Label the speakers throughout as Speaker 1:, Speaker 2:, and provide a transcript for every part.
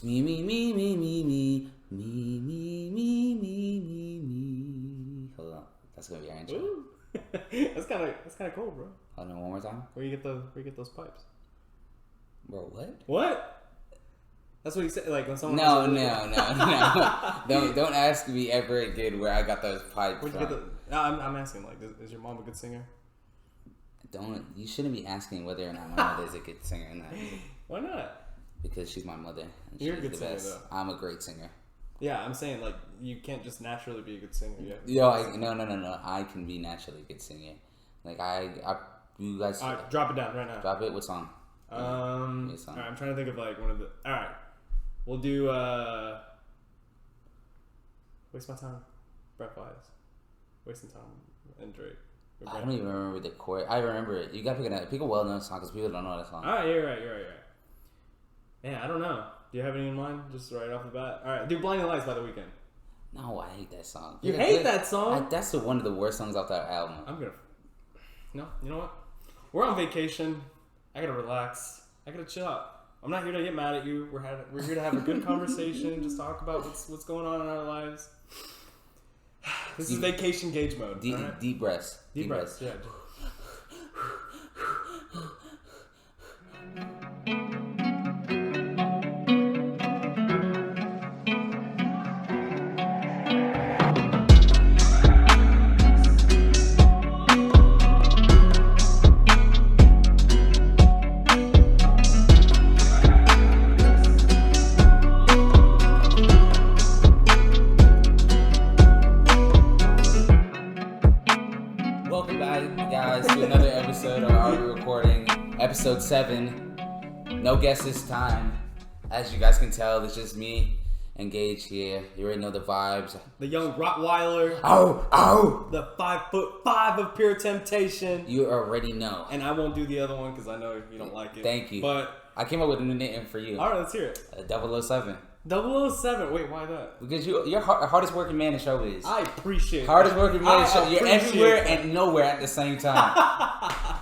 Speaker 1: Me, me, me, me, me, me, me, me, me, me, me, me. Hold on, that's gonna be our intro.
Speaker 2: Ooh. That's kind of cool, bro.
Speaker 1: Hold on, one more time.
Speaker 2: Where you get those pipes?
Speaker 1: Bro, what?
Speaker 2: What? That's what you said. Like when someone.
Speaker 1: No. Don't ask me ever again where I got those pipes
Speaker 2: Where'd you
Speaker 1: from.
Speaker 2: get the? No, I'm asking. Like, is your mom a good singer?
Speaker 1: You shouldn't be asking whether or not my mother is a good singer or not.
Speaker 2: Why not?
Speaker 1: Because she's my mother. And
Speaker 2: You're
Speaker 1: she's
Speaker 2: a good
Speaker 1: the
Speaker 2: singer,
Speaker 1: best.
Speaker 2: though.
Speaker 1: I'm a great singer.
Speaker 2: Yeah, I'm saying like you can't just naturally be a good singer.
Speaker 1: No. I can be naturally a good singer. Like you guys.
Speaker 2: All right, drop it down right now.
Speaker 1: Drop it. What song?
Speaker 2: All right, I'm trying to think of like one of the. All right, we'll do. Waste My Time, Brett Wise, Wasting Time, and Drake.
Speaker 1: I don't even remember the chord. I remember it. You gotta pick a well-known song because people don't know that song.
Speaker 2: All right, you're right. Yeah, I don't know. Do you have any in mind? Just right off the bat. All right, do Blinding Lights by The Weeknd.
Speaker 1: No, I hate that song.
Speaker 2: You hate that song?
Speaker 1: That's one of the worst songs off that album.
Speaker 2: No, you know what? We're on vacation. I gotta relax. I gotta chill out. I'm not here to get mad at you. We're here to have a good conversation. Just talk about what's going on in our lives. This is vacation Gage mode.
Speaker 1: Deep breaths.
Speaker 2: Deep breaths. Yeah.
Speaker 1: Episode 7. No guests this time. As you guys can tell, it's just me and Gage here. You already know the vibes.
Speaker 2: The young Rottweiler.
Speaker 1: Oh!
Speaker 2: The 5'5" of pure temptation.
Speaker 1: You already know.
Speaker 2: And I won't do the other one because I know you don't like it.
Speaker 1: Thank you.
Speaker 2: But
Speaker 1: I came up with a new nickname for you.
Speaker 2: Alright, let's hear it.
Speaker 1: 007.
Speaker 2: 007. Wait, why that?
Speaker 1: Because you're hardest working man in showbiz.
Speaker 2: I appreciate
Speaker 1: hardest
Speaker 2: that.
Speaker 1: working man in showbiz. You're everywhere and nowhere at the same time.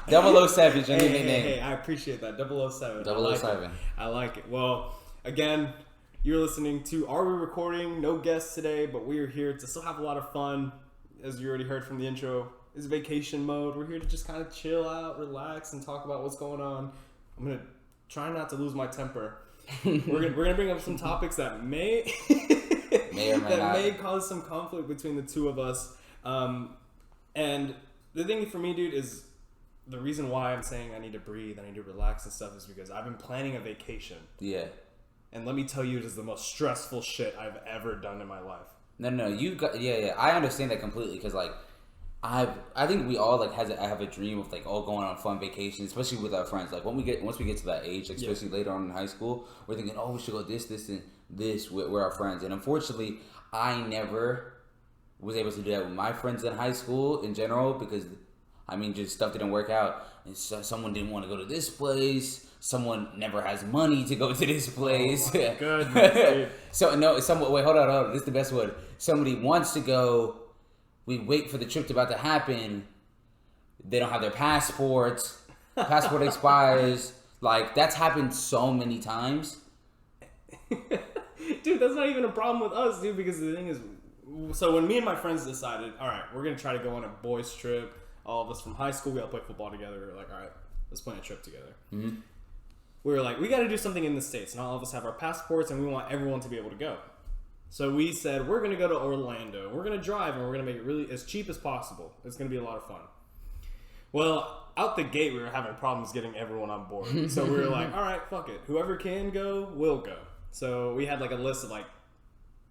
Speaker 1: 007 is your new nickname.
Speaker 2: Hey, I appreciate that. 007.
Speaker 1: 007.
Speaker 2: I like it. Well, again, you're listening to Are We Recording? No guests today, but we are here to still have a lot of fun. As you already heard from the intro, it's vacation mode. We're here to just kind of chill out, relax, and talk about what's going on. I'm going to try not to lose my temper. We're gonna bring up some topics that may cause some conflict between the two of us. And the thing for me, dude, is the reason why I'm saying I need to breathe, I need to relax and stuff is because I've been planning a vacation.
Speaker 1: Yeah.
Speaker 2: And let me tell you, it is the most stressful shit I've ever done in my life.
Speaker 1: No, you got yeah. I understand that completely because like I think we all like have a dream of like all going on fun vacations, especially with our friends. Like once we get to that age, like, especially later on in high school, we're thinking, oh, we should go this, and this with our friends. And unfortunately, I never was able to do that with my friends in high school in general because, I mean, just stuff didn't work out. And so someone didn't want to go to this place. Someone never has money to go to this place.
Speaker 2: Oh my goodness,
Speaker 1: wait, hold on. This is the best one. Somebody wants to go. We wait for the trip about to happen. They don't have their passports. Passport expires. Like, that's happened so many times.
Speaker 2: Dude, that's not even a problem with us, dude, because the thing is, so when me and my friends decided, all right, we're going to try to go on a boys trip, all of us from high school, we all play football together. We were like, all right, let's plan a trip together.
Speaker 1: Mm-hmm.
Speaker 2: We were like, we got to do something in the States. And all of us have our passports, and we want everyone to be able to go. So we said, we're going to go to Orlando. We're going to drive, and we're going to make it really as cheap as possible. It's going to be a lot of fun. Well, out the gate, we were having problems getting everyone on board. So we were like, all right, fuck it. Whoever can go, will go. So we had like a list of like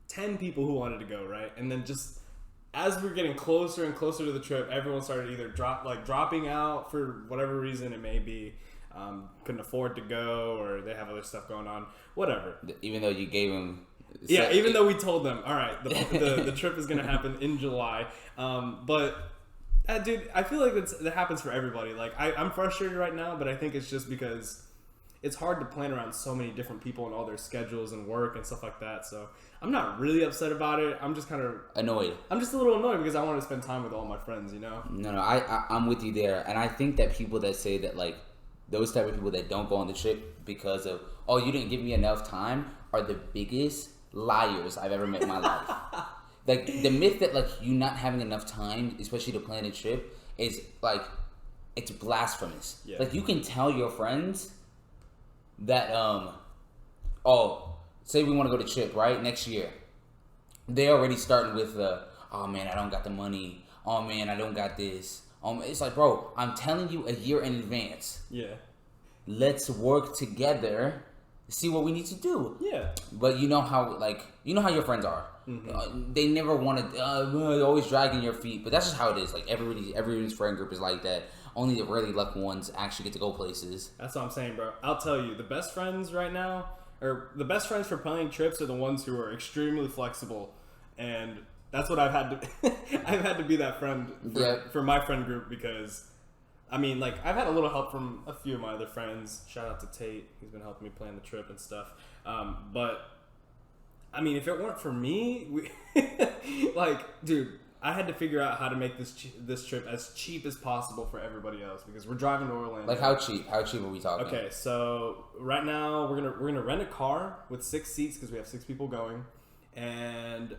Speaker 2: 10 people who wanted to go, right? And then just as we were getting closer and closer to the trip, everyone started either dropping out for whatever reason it may be. Couldn't afford to go, or they have other stuff going on. Whatever.
Speaker 1: Even though you gave them...
Speaker 2: Yeah, even though we told them, all right, the trip is going to happen in July. But, dude, I feel like that happens for everybody. Like, I'm frustrated right now, but I think it's just because it's hard to plan around so many different people and all their schedules and work and stuff like that. So I'm not really upset about it. I'm just kind of...
Speaker 1: annoyed.
Speaker 2: I'm just a little annoyed because I want to spend time with all my friends, you know?
Speaker 1: No, I'm with you there. And I think that people that say that, like, those type of people that don't go on the trip because of, oh, you didn't give me enough time, are the biggest liars I've ever met in my life. Like, the myth that, like, you not having enough time, especially to plan a trip, is, like, it's blasphemous. Yeah. Like, you can tell your friends that, say we want to go to trip, right, next year. They already starting with, oh, man, I don't got the money. Oh, man, I don't got this. It's like, bro, I'm telling you a year in advance. Yeah. Let's work together, see what we need to do. Yeah. But you know how your friends are. Mm-hmm. They never want to, always dragging your feet. But that's just how it is. Like, everyone's friend group is like that. Only the really lucky ones actually get to go places. That's
Speaker 2: what I'm saying, bro. I'll tell you, the best friends right now, or the best friends for planning trips, are the ones who are extremely flexible. And that's what I've had to I've had to be that friend for my friend group, because I mean, like, I've had a little help from a few of my other friends. Shout out to Tate. He's been helping me plan the trip and stuff. But I mean, if it weren't for me, like, dude, I had to figure out how to make this trip as cheap as possible for everybody else, because we're driving to Orlando.
Speaker 1: Like, how cheap? How cheap are we talking?
Speaker 2: Okay, so right now we're gonna rent a car with 6 seats because we have 6 people going, and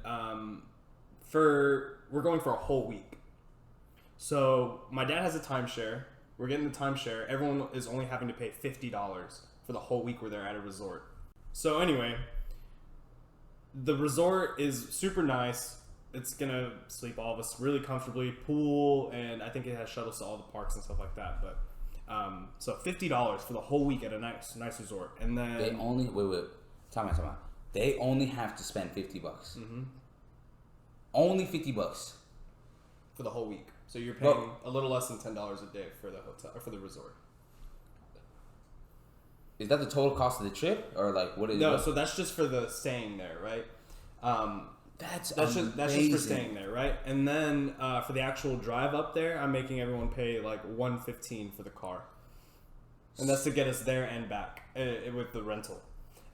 Speaker 2: we're going for a whole week. So my dad has a timeshare. We're getting the timeshare. Everyone is only having to pay $50 for the whole week where they're at a resort. So anyway, the resort is super nice. It's gonna sleep all of us really comfortably. Pool, and I think it has shuttles to all the parks and stuff like that. But so $50 for the whole week at a nice resort, and then
Speaker 1: they only time out. They only have to spend $50. Mm-hmm. Only $50
Speaker 2: for the whole week. So you're paying a little less than $10 a day for the hotel or for the resort.
Speaker 1: Is that the total cost of the trip, or like what is?
Speaker 2: No, so that's just for the staying there, right? That's just for staying there, right? And then for the actual drive up there, I'm making everyone pay like $115 for the car, and that's to get us there and back with the rental.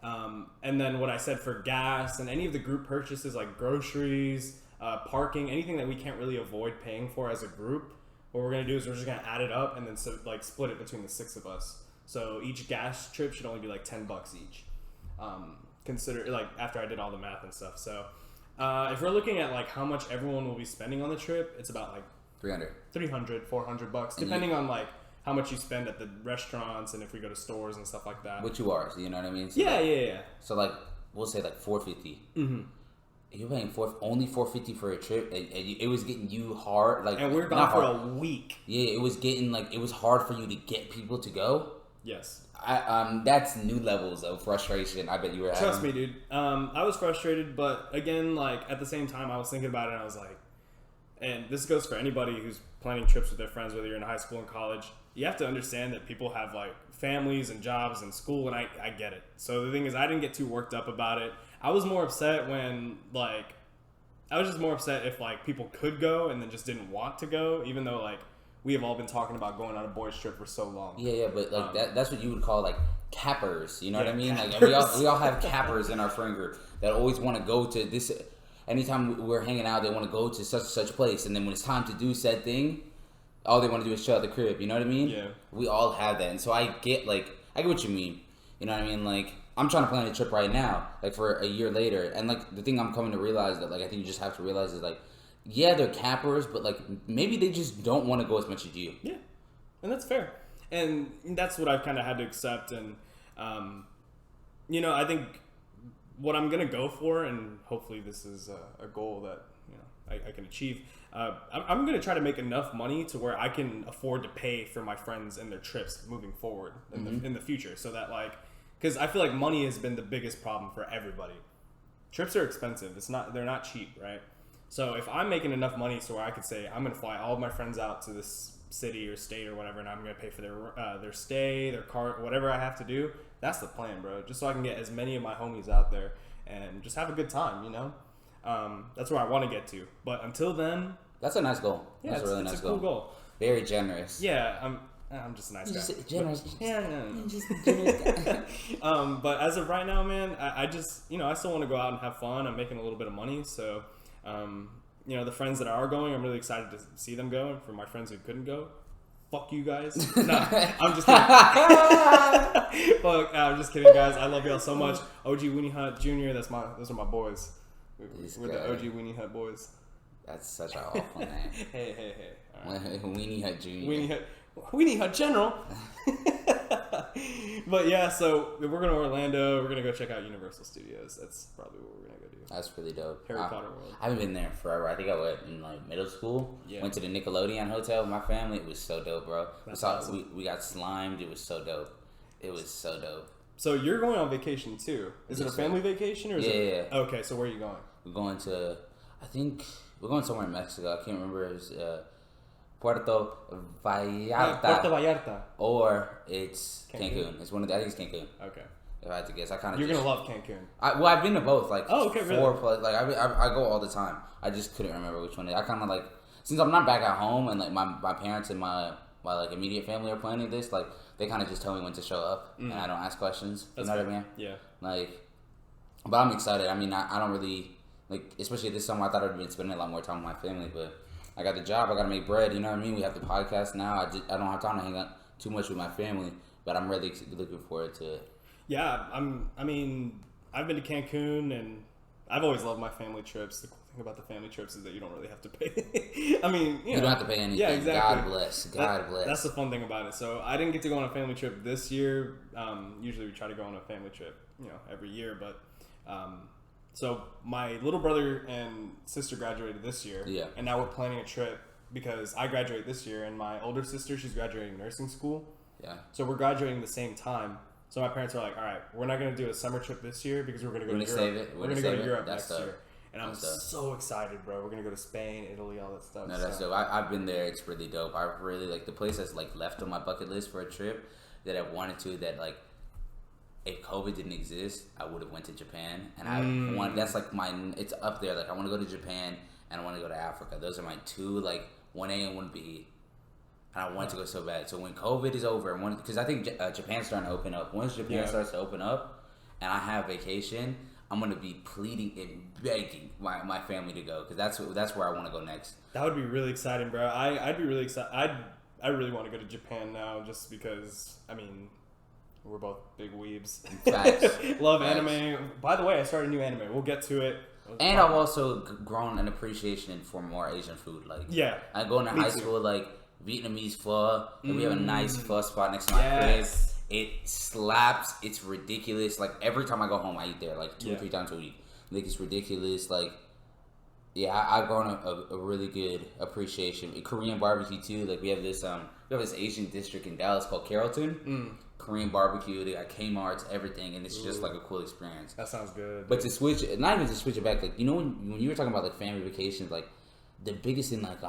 Speaker 2: And then what I said for gas and any of the group purchases like groceries, parking, anything that we can't really avoid paying for as a group, what we're going to do is we're just going to add it up and then split it between the 6 of us. So each gas trip should only be like $10 each. Consider, like, after I did all the math and stuff. So if we're looking at like how much everyone will be spending on the trip, it's about like $300-$400, depending on like how much you spend at the restaurants and if we go to stores and stuff like that.
Speaker 1: Which you are, so you know what I mean? So
Speaker 2: yeah.
Speaker 1: So like, we'll say like $450. Mm-hmm. You're paying only $450 for a trip, and it was getting you hard. Like,
Speaker 2: and we're gone for a week.
Speaker 1: Yeah, it was getting like, it was hard for you to get people to go.
Speaker 2: Yes.
Speaker 1: That's new levels of frustration. I bet you were having.
Speaker 2: Trust me, dude. I was frustrated, but again, like, at the same time, I was thinking about it, and I was like, and this goes for anybody who's planning trips with their friends, whether you're in high school and college. You have to understand that people have like families and jobs and school, and I get it. So the thing is, I didn't get too worked up about it. I was more upset when, like, I was just more upset if like people could go and then just didn't want to go, even though like we have all been talking about going on a boys trip for so long.
Speaker 1: Yeah, but like that's what you would call like cappers. You know what I mean? Like, we all have cappers in our friend group that always want to go to this. Anytime we're hanging out, they want to go to such and such place, and then when it's time to do said thing, all they want to do is shut the crib. You know what I mean? Yeah. We all have that, and so I get what you mean. You know what I mean? Like, I'm trying to plan a trip right now, like for a year later, and like the thing I'm coming to realize that like I think you just have to realize is like, yeah, they're cappers, but like maybe they just don't want to go as much as you.
Speaker 2: Yeah, and that's fair, and that's what I've kind of had to accept, and you know, I think what I'm gonna go for, and hopefully this is a goal that I can achieve. I'm going to try to make enough money to where I can afford to pay for my friends and their trips moving forward in the future. So that, like, because I feel like money has been the biggest problem for everybody. Trips are expensive. They're not cheap, right? So if I'm making enough money so where I could say I'm going to fly all of my friends out to this city or state or whatever, and I'm going to pay for their stay, their car, whatever I have to do, that's the plan, bro. Just so I can get as many of my homies out there and just have a good time, you know? That's where I want to get to. But until then,
Speaker 1: that's a nice goal.
Speaker 2: Yeah,
Speaker 1: that's a really nice goal.
Speaker 2: Cool goal.
Speaker 1: Very generous.
Speaker 2: Yeah, I'm just a nice guy.
Speaker 1: Just generous.
Speaker 2: Yeah, no. Just a generous guy. But as of right now, man, I just, I still want to go out and have fun. I'm making a little bit of money, so the friends that are going, I'm really excited to see them go. And for my friends who couldn't go, fuck you guys. No, I'm just kidding. Fuck, I'm just kidding, guys. I love y'all so much. OG Weenie Hut Jr. Those are my boys. We're the OG Weenie Hut boys.
Speaker 1: That's such an awful name.
Speaker 2: Hey.
Speaker 1: Right. Weenie Hut Jr.
Speaker 2: Weenie Hut General. But yeah, so we're going to Orlando. We're going to go check out Universal Studios. That's probably what we're going to go do.
Speaker 1: That's really dope.
Speaker 2: Harry Potter World.
Speaker 1: I haven't been there forever. I think I went in like middle school. Yeah. Went to the Nickelodeon Hotel with my family. It was so dope, bro. Awesome. We got slimed. It was so dope.
Speaker 2: So you're going on vacation too. Is it a family vacation or is it?
Speaker 1: Yeah.
Speaker 2: Okay, so where are you going?
Speaker 1: We're going to, I think, we're going somewhere in Mexico. I can't remember. It was Puerto Vallarta.
Speaker 2: Puerto Vallarta.
Speaker 1: Or it's Cancun. It's one of the, I think it's Cancun.
Speaker 2: Okay.
Speaker 1: If I had to guess, I kind of.
Speaker 2: You're gonna love Cancun.
Speaker 1: I've been to both. Like
Speaker 2: okay,
Speaker 1: four
Speaker 2: really?
Speaker 1: plus. Like I go all the time. I just couldn't remember which one. I kind of like, since I'm not back at home and like my parents and my like immediate family are planning this. Like they kind of just tell me when to show up and I don't ask questions.
Speaker 2: That's
Speaker 1: you know what I mean?
Speaker 2: Yeah.
Speaker 1: Like, but I'm excited. I mean, I don't really like, especially this summer. I thought I'd been spending a lot more time with my family, but I got the job. I got to make bread. You know what I mean? We have the podcast now. I don't have time to hang out too much with my family, but I'm really looking forward to it.
Speaker 2: Yeah, I mean, I've been to Cancun, and I've always loved my family trips. The cool thing about the family trips is that you don't really have to pay. I mean, you
Speaker 1: don't have to pay anything.
Speaker 2: Yeah, exactly.
Speaker 1: God bless. God bless.
Speaker 2: That's the fun thing about it. So I didn't get to go on a family trip this year. Usually we try to go on a family trip, every year. But so my little brother and sister graduated this year.
Speaker 1: Yeah.
Speaker 2: And now we're planning a trip because I graduate this year, and my older sister, she's graduating nursing school.
Speaker 1: Yeah.
Speaker 2: So we're graduating the same time. So my parents were like, all right, we're not going to do a summer trip this year because we're going to go to Europe. We're going to go to Europe next year. And I'm so excited, bro. We're going to go to Spain, Italy, all that stuff.
Speaker 1: No, that's dope. I've been there. It's really dope. I really like the place that's like left on my bucket list for a trip that I wanted to, that like if COVID didn't exist, I would have went to Japan. And I want, that's like it's up there. Like I want to go to Japan and I want to go to Africa. Those are my two, like 1A and 1B. And I want to go so bad. So when COVID is over, because I think Japan's starting to open up. Once Japan starts to open up, and I have vacation, I'm gonna be pleading and begging my family to go, because that's where I want to go next.
Speaker 2: That would be really exciting, bro. I'd be really excited. I really want to go to Japan now, just because. I mean, we're both big weebs.
Speaker 1: Facts.
Speaker 2: Love anime. By the way, I started a new anime. We'll get to it.
Speaker 1: And I've also grown an appreciation for more Asian food. Like I go into high school like Vietnamese pho, and we have a nice pho spot next to my crib. It slaps. It's ridiculous. Like every time I go home, I eat there like 2 or 3 times a week. Like it's ridiculous. Like I've grown a really good appreciation. Korean barbecue too. Like we have this Asian district in Dallas called Carrollton. Korean barbecue. They got Kmart's, everything, and it's just like a cool experience.
Speaker 2: That sounds good.
Speaker 1: But to switch, not even to switch it back, like when you were talking about like family vacations, like the biggest thing like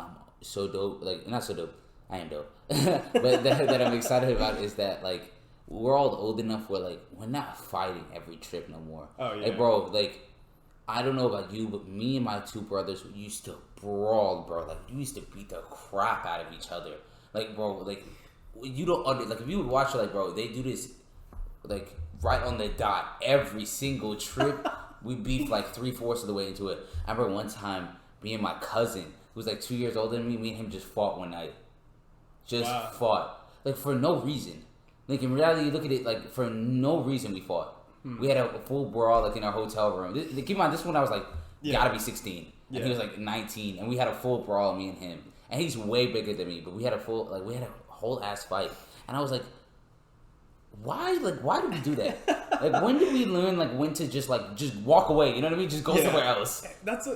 Speaker 1: so dope, like not so dope. I am dope, but that I'm excited about is that like we're all old enough where like we're not fighting every trip no more.
Speaker 2: Oh yeah,
Speaker 1: like bro, like I don't know about you, but me and my 2 brothers used to brawl, bro. Like we used to beat the crap out of each other. Like bro, like you don't like if you would watch it, like bro, they do this like right on the dot every single trip. We beef like 3/4 of the way into it. I remember one time me and my cousin, who was like 2 years older than me and him just fought one night. Fought. Like, for no reason. Like, in reality, you look at it, like, for no reason we fought. We had a full brawl, like, in our hotel room. Keep in mind, this one I was, like, gotta be 16. And he was, like, 19. And we had a full brawl, me and him. And he's way bigger than me. But we had a whole ass fight. And I was like, why did we do that? Like, when did we learn, like, when to just walk away? You know what I mean? Just go somewhere else.
Speaker 2: That's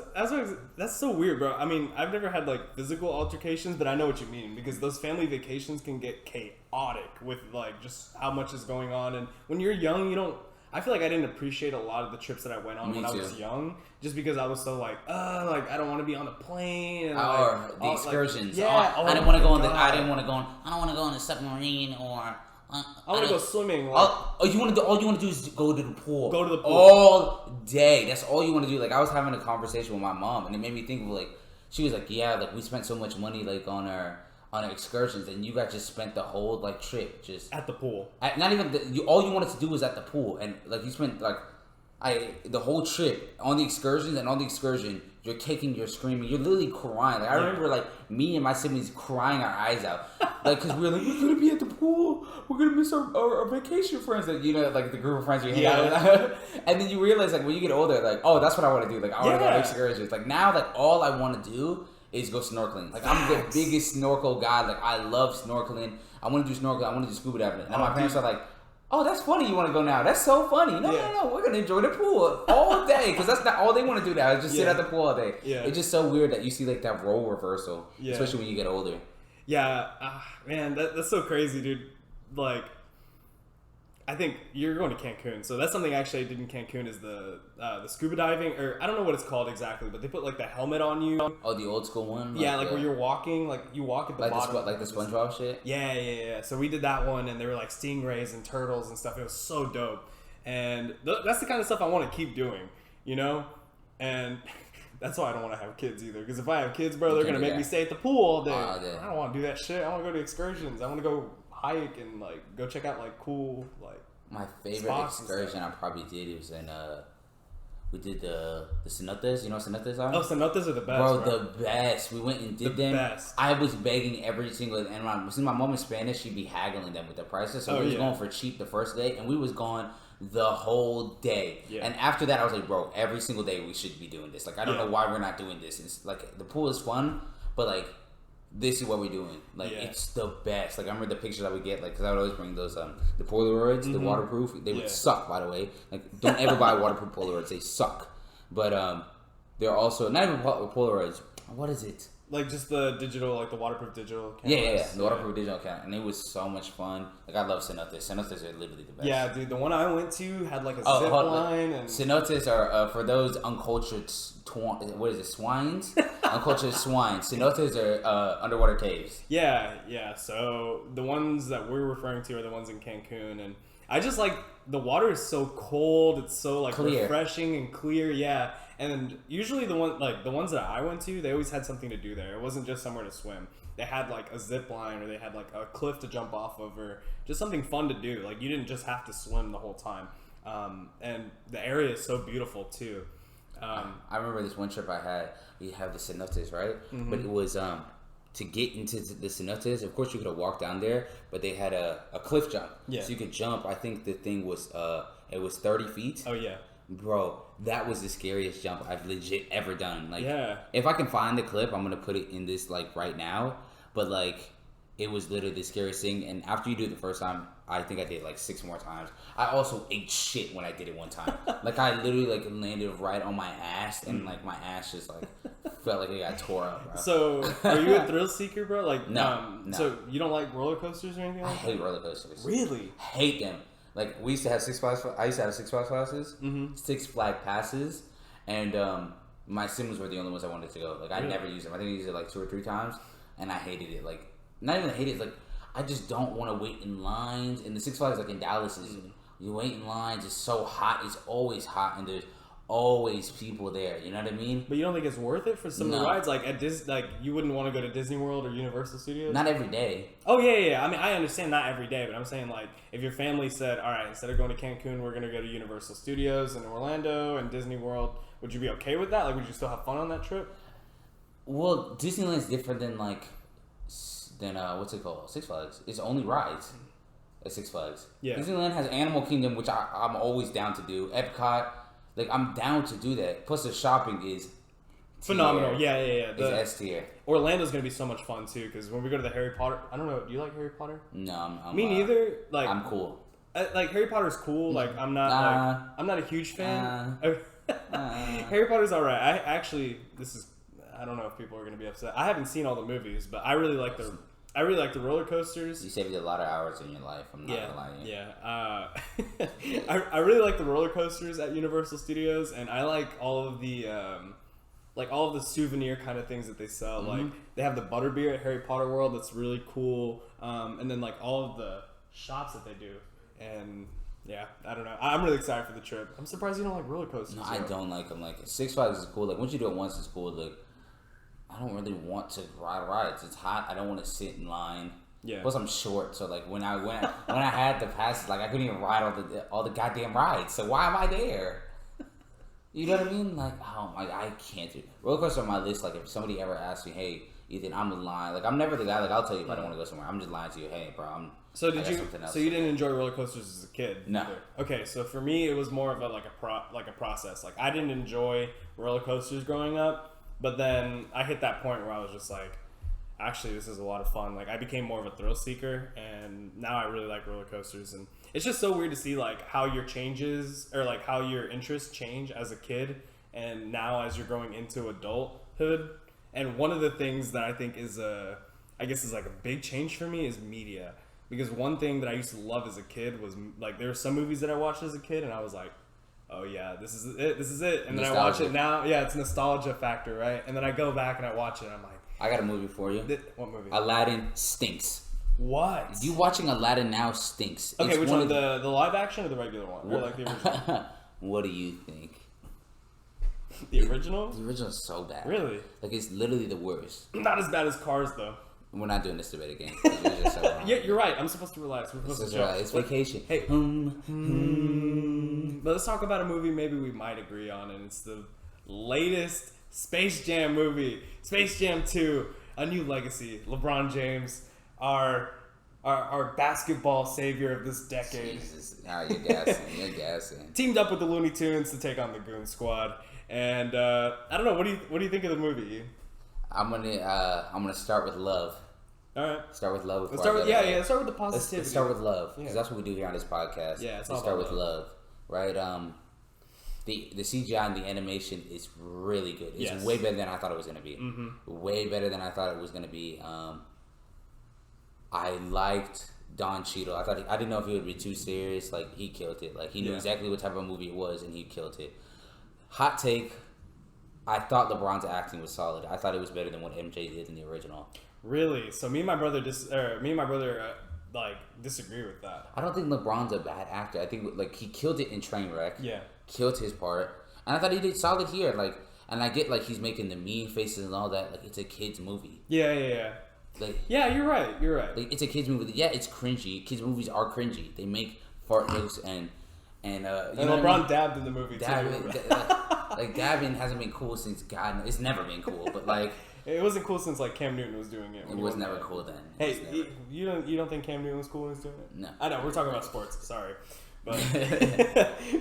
Speaker 2: so weird, bro. I mean, I've never had, like, physical altercations, but I know what you mean. Because those family vacations can get chaotic with, like, just how much is going on. And when you're young, you don't... I feel like I didn't appreciate a lot of the trips that I went on when I was young. Just because I was so, like, I don't want to be on the plane. And,
Speaker 1: or the excursions.
Speaker 2: Like,
Speaker 1: I didn't want to go on I don't want to go on the submarine or...
Speaker 2: I want to go swimming. Like,
Speaker 1: all you want to do is go to the pool.
Speaker 2: Go to the pool
Speaker 1: all day. That's all you want to do. Like I was having a conversation with my mom, and it made me think of like she was like, yeah, like we spent so much money like on our excursions, and you guys just spent the whole like trip just
Speaker 2: at the pool.
Speaker 1: Not even all you wanted to do was at the pool, and like you spent like the whole trip on the excursions and on the excursion, you're kicking, you're screaming, you're literally crying. Like I remember, like me and my siblings crying our eyes out, like because we were like, we're gonna be at the pool, we're gonna miss our vacation friends, that like the group of friends you hang out with. And then you realize like when you get older, like oh that's what I want to do. Like I want to go on excursions. Like now, like all I want to do is go snorkeling. Like I'm the biggest snorkel guy. Like I love snorkeling. I want to do snorkeling. I want to do scuba diving. And my parents are like, oh, that's funny. You want to go now? That's so funny. No. We're gonna enjoy the pool all day because that's not all they want to do now. Is just sit at the pool all day. Yeah. It's just so weird that you see like that role reversal, especially when you get older.
Speaker 2: Yeah, man, that's so crazy, dude. Like, I think you're going to Cancun, so that's something actually I did in Cancun is the scuba diving, or I don't know what it's called exactly, but they put like the helmet on you.
Speaker 1: Oh, the old school one.
Speaker 2: Like where you're walking, like you walk at the bottom,
Speaker 1: like the SpongeBob shit.
Speaker 2: Yeah. So we did that one, and there were like stingrays and turtles and stuff. It was so dope, and that's the kind of stuff I want to keep doing, you know, and. That's why I don't want to have kids either. Because if I have kids, bro, they're going to make me stay at the pool all day. I don't want to do that shit. I want to go to excursions. I want to go hike and, like, go check out, like, cool, like,
Speaker 1: my favorite excursion I probably did was in, we did the cenotes. You know what cenotes are?
Speaker 2: Oh, cenotes are the best,
Speaker 1: bro. The best. We went and did them.
Speaker 2: Best.
Speaker 1: I was begging every single, and since my mom is Spanish, she'd be haggling them with the prices. So we was going for cheap the first day, and we was going the whole day. Yeah. And after that, I was like, bro, every single day we should be doing this. Like, I don't know why we're not doing this. It's like, the pool is fun, but like, this is what we're doing. Like, it's the best. Like, I remember the pictures I would get, like, because I would always bring those, the Polaroids, the waterproof. They would suck, by the way. Like, don't ever buy waterproof Polaroids. They suck. But, they're also, not even Polaroids. What is it?
Speaker 2: Like just the digital, like the waterproof digital cameras.
Speaker 1: Yeah. The waterproof digital camera. And it was so much fun. Like, I love cenotes. Cenotes are literally the best.
Speaker 2: Yeah, dude. The one I went to had like a zip line. And
Speaker 1: cenotes are, for those uncultured, swines? Uncultured swines. Cenotes are underwater caves.
Speaker 2: Yeah. So the ones that we're referring to are the ones in Cancun. And I just like, the water is so cold. It's so like clear. Refreshing and clear. Yeah. And usually the ones that I went to, they always had something to do there. It wasn't just somewhere to swim. They had like a zip line, or they had like a cliff to jump off of, or just something fun to do. Like you didn't just have to swim the whole time. And the area is so beautiful too.
Speaker 1: I remember this one trip I had. We have the cenotes, right? Mm-hmm. But it was to get into the cenotes. Of course, you could have walked down there, but they had a cliff jump, so you could jump. I think the thing was it was 30 feet.
Speaker 2: Oh yeah.
Speaker 1: Bro, that was the scariest jump I've legit ever done. Like, if I can find the clip, I'm gonna put it in this like right now. But like, it was literally the scariest thing. And after you do it the first time, I think I did it like 6 more times. I also ate shit when I did it one time. Like, I literally like landed right on my ass, and like my ass just like felt like it got tore up, bro.
Speaker 2: So, are you a thrill seeker, bro? Like,
Speaker 1: no.
Speaker 2: So you don't like roller coasters or anything like that?
Speaker 1: I hate roller coasters.
Speaker 2: Really?
Speaker 1: Hate them. Like, we used to have Six Flags. I used to have Six Flags passes. Mm-hmm. Six Flag passes, and my siblings were the only ones I wanted to go. Like, I never used them. I think I used it like 2 or 3 times, and I hated it. Like, not even hated it. Like, I just don't want to wait in lines. And the Six Flags, like in Dallas, is you wait in lines. It's so hot. It's always hot, and there's always people there. You know what I mean?
Speaker 2: But you don't think it's worth it for some of the rides? Like at like you wouldn't want to go to Disney World or Universal Studios?
Speaker 1: Not every day.
Speaker 2: Oh yeah. I mean, I understand not every day, but I'm saying like if your family said, all right, instead of going to Cancun, we're gonna go to Universal Studios in Orlando and Disney World, would you be okay with that? Like, would you still have fun on that trip?
Speaker 1: Well, Disneyland's different than what's it called? Six Flags. It's only rides at Six Flags. Yeah. Disneyland has Animal Kingdom, which I'm always down to do. Epcot. Like, I'm down to do that. Plus, the shopping is
Speaker 2: phenomenal. Yeah.
Speaker 1: It's S tier.
Speaker 2: Orlando's gonna be so much fun too, because when we go to the Harry Potter, I don't know. Do you like Harry Potter?
Speaker 1: No,
Speaker 2: me neither. Like,
Speaker 1: I'm cool.
Speaker 2: Like Harry Potter's cool. Like, I'm not a huge fan. Harry Potter's alright. I don't know if people are gonna be upset. I haven't seen all the movies, but I really like the roller coasters.
Speaker 1: You saved a lot of hours in your life. I'm not gonna lie to you.
Speaker 2: Yeah. I really like the roller coasters at Universal Studios, and I like all of the souvenir kind of things that they sell. Mm-hmm. Like, they have the butterbeer at Harry Potter World. That's really cool. And then like all of the shops that they do. And yeah, I don't know. I'm really excited for the trip. I'm surprised you don't like roller coasters.
Speaker 1: No, I don't like them. Like, Six Flags is cool. Like, once you do it once, it's cool. Like, I don't really want to ride rides. It's hot. I don't want to sit in line. Yeah. Plus, I'm short, so like when I had the passes, like I couldn't even ride all the goddamn rides. So why am I there? You know what I mean? Like, oh my, I can't do it. Roller coaster on my list. Like, if somebody ever asks me, hey, Ethan, I'm lying. Like, I'm never the guy. Like, I'll tell you if I don't want to go somewhere. I'm just lying to you. Hey, bro,
Speaker 2: So did you? So you didn't enjoy roller coasters as a kid?
Speaker 1: No.
Speaker 2: Either. Okay, so for me, it was more of a process. Like, I didn't enjoy roller coasters growing up, but then I hit that point where I was just like, actually, this is a lot of fun. Like, I became more of a thrill seeker, and now I really like roller coasters. And it's just so weird to see like how your changes or like how your interests change as a kid, and now as you're growing into adulthood. And one of the things that I think is like a big change for me is media. Because one thing that I used to love as a kid was like there were some movies that I watched as a kid, and I was like, oh yeah, this is it. And then I watch it now. Yeah, it's nostalgia factor, right? And then I go back and I watch it, and I'm like,
Speaker 1: I got a movie for you.
Speaker 2: What movie?
Speaker 1: Aladdin stinks.
Speaker 2: What?
Speaker 1: You watching Aladdin now stinks.
Speaker 2: Okay, which one? The live action or the regular one? Or like the original?
Speaker 1: What do you think?
Speaker 2: The original?
Speaker 1: The original is so bad.
Speaker 2: Really?
Speaker 1: Like, it's literally the worst.
Speaker 2: Not as bad as Cars, though.
Speaker 1: We're not doing this debate again. It's so
Speaker 2: yeah, you're right. I'm supposed to relax. We're supposed to joke.
Speaker 1: It's vacation.
Speaker 2: Hey. But let's talk about a movie maybe we might agree on, and it's the latest Space Jam movie. Space Jam 2, A New Legacy. LeBron James, our basketball savior of this decade.
Speaker 1: Jesus. Now you're gassing. You're gassing.
Speaker 2: Teamed up with the Looney Tunes to take on the Goon Squad. And I don't know. What do you think of the movie?
Speaker 1: I'm gonna start with love.
Speaker 2: All right.
Speaker 1: Start with love.
Speaker 2: Let's start with Let's start with the positivity.
Speaker 1: Let's start with love because that's what we do here on this podcast.
Speaker 2: Yeah, it's
Speaker 1: all start with love, right? The CGI and the animation is really good. It's way better than I thought it was gonna be. Mm-hmm. Way better than I thought it was gonna be. I liked Don Cheadle. I didn't know if he would be too serious. Like, he killed it. Like, he knew exactly what type of movie it was, and he killed it. Hot take. I thought LeBron's acting was solid. I thought it was better than what MJ did in the original.
Speaker 2: Really? So me and my brother disagree with that.
Speaker 1: I don't think LeBron's a bad actor. I think like he killed it in Trainwreck.
Speaker 2: Yeah.
Speaker 1: Killed his part, and I thought he did solid here. Like, and I get like he's making the mean faces and all that. Like, it's a kids movie.
Speaker 2: Yeah.
Speaker 1: Like,
Speaker 2: yeah, you're right.
Speaker 1: Like, it's a kids movie. Yeah, it's cringy. Kids movies are cringy. They make fart jokes and
Speaker 2: LeBron dabbed in the movie too.
Speaker 1: Like, dabbing hasn't been cool since God. It's never been cool, but like
Speaker 2: it wasn't cool since like Cam Newton was doing it.
Speaker 1: It was never cool then.
Speaker 2: Hey, you don't think Cam Newton was cool when he was doing it?
Speaker 1: No,
Speaker 2: I know we're talking about sports. Sorry, but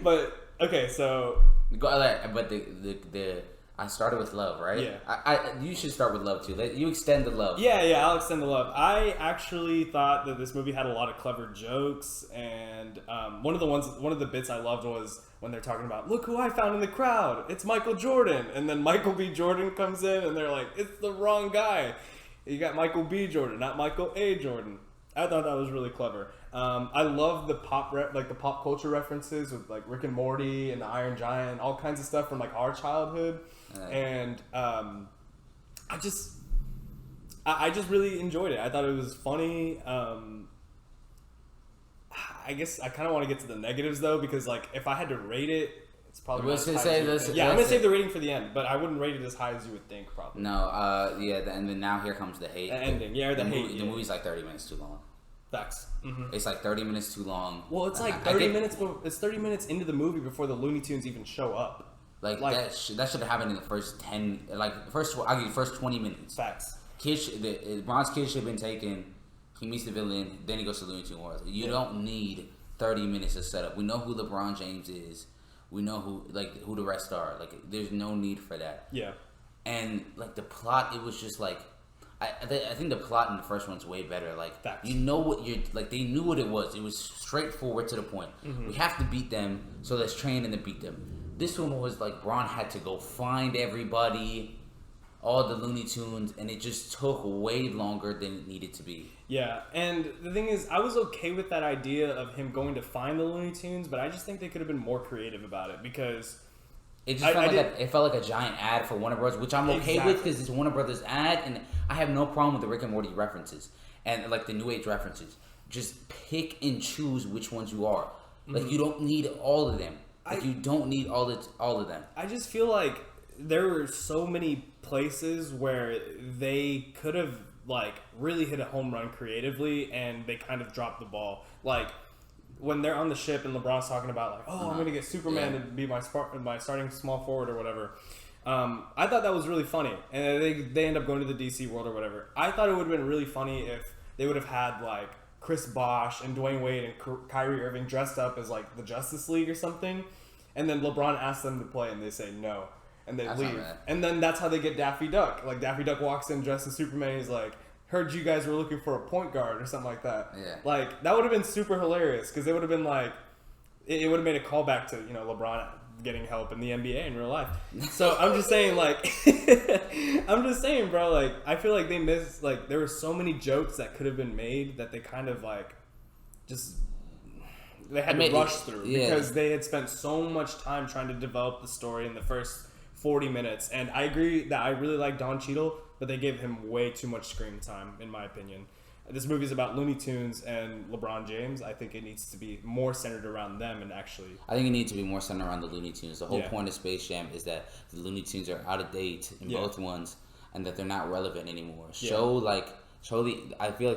Speaker 2: but okay, so
Speaker 1: but the I started with love, right?
Speaker 2: Yeah.
Speaker 1: You should start with love too. You extend the love.
Speaker 2: Yeah, I'll extend the love. I actually thought that this movie had a lot of clever jokes, and one of the bits I loved was when they're talking about, look who I found in the crowd. It's Michael Jordan. And then Michael B. Jordan comes in, and they're like, it's the wrong guy. You got Michael B. Jordan, not Michael A. Jordan. I thought that was really clever. I love the pop culture references with like Rick and Morty and the Iron Giant, all kinds of stuff from like our childhood. And I just really enjoyed it. I thought it was funny. I guess I kind of want to get to the negatives though, because like if I had to rate it, it's probably not as high as I'm gonna save the rating for the end, but I wouldn't rate it as high as you would think probably.
Speaker 1: No, and then now here comes the hate.
Speaker 2: The ending, the hate.
Speaker 1: The movie's like 30 minutes too long.
Speaker 2: Facts. Mm-hmm.
Speaker 1: It's like 30 minutes too long.
Speaker 2: Well, it's like 30 minutes. It's 30 minutes into the movie before the Looney Tunes even show up.
Speaker 1: Like that should have happened in the first 10. Like I'll give you the first 20 minutes.
Speaker 2: Facts.
Speaker 1: Bron's kid should have been taken. He meets the villain. Then he goes to Looney Tunes World. You don't need 30 minutes to set up. We know who LeBron James is. We know who the rest are. Like, there's no need for that.
Speaker 2: Yeah.
Speaker 1: And like the plot, it was just like. I think the plot in the first one's way better. Like,
Speaker 2: facts.
Speaker 1: You know what you're like. They knew what it was. It was straightforward to the point. Mm-hmm. We have to beat them, so let's train and then beat them. This one was like Bron had to go find everybody, all the Looney Tunes, and it just took way longer than it needed to be. Yeah, and the thing is, I was okay with that idea of him going to find the Looney Tunes, but I just think they could have been more creative about it because. It just felt like a giant ad for Warner Brothers, which I'm okay with because it's Warner Brothers ad, and I have no problem with the Rick and Morty references and like the New Age references. Just pick and choose which ones you are. Like, you don't need all of them. Like, you don't need all of them. I just feel like there were so many places where they could have like really hit a home run creatively, and they kind of dropped the ball. Like,
Speaker 2: when they're on the ship and LeBron's talking about like, oh, I'm gonna get Superman to be my starting small forward or whatever. I thought that was really funny, and they end up going to the DC world or whatever. I thought it would have been really funny if they would have had like Chris Bosh and Dwayne Wade and Kyrie Irving dressed up as like the Justice League or something, and then LeBron asks them to play and they say no, and they leave, and then that's how they get Daffy Duck. Like Daffy Duck walks in dressed as Superman, and he's like, heard you guys were looking for a point guard or something like that.
Speaker 1: Yeah.
Speaker 2: Like, that would have been super hilarious because it would have been like, it would have made a callback to, LeBron getting help in the NBA in real life. So I'm just saying, like, bro, like, I feel like they missed, like, there were so many jokes that could have been made that they kind of, like, just, they had to rush through because they had spent so much time trying to develop the story in the first 40 minutes. And I agree that I really like Don Cheadle, but they gave him way too much screen time, in my opinion. This movie is about Looney Tunes and LeBron James. I think it needs to be more centered around them and actually...
Speaker 1: I think it needs to be more centered around the Looney Tunes. The whole point of Space Jam is that the Looney Tunes are out of date in both ones and that they're not relevant anymore. I feel like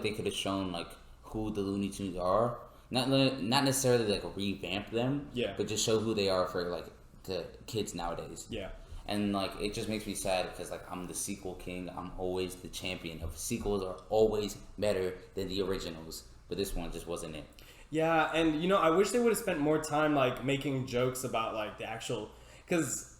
Speaker 1: they could have shown, like, who the Looney Tunes are. Not necessarily, like, revamp them, but just show who they are for, like, the kids nowadays. Yeah. And, like, it just makes me sad because, like, I'm the sequel king. I'm always the champion of sequels are always better than the originals. But this one just wasn't it.
Speaker 2: Yeah, and, I wish they would have spent more time, like, making jokes about, like, the actual... Because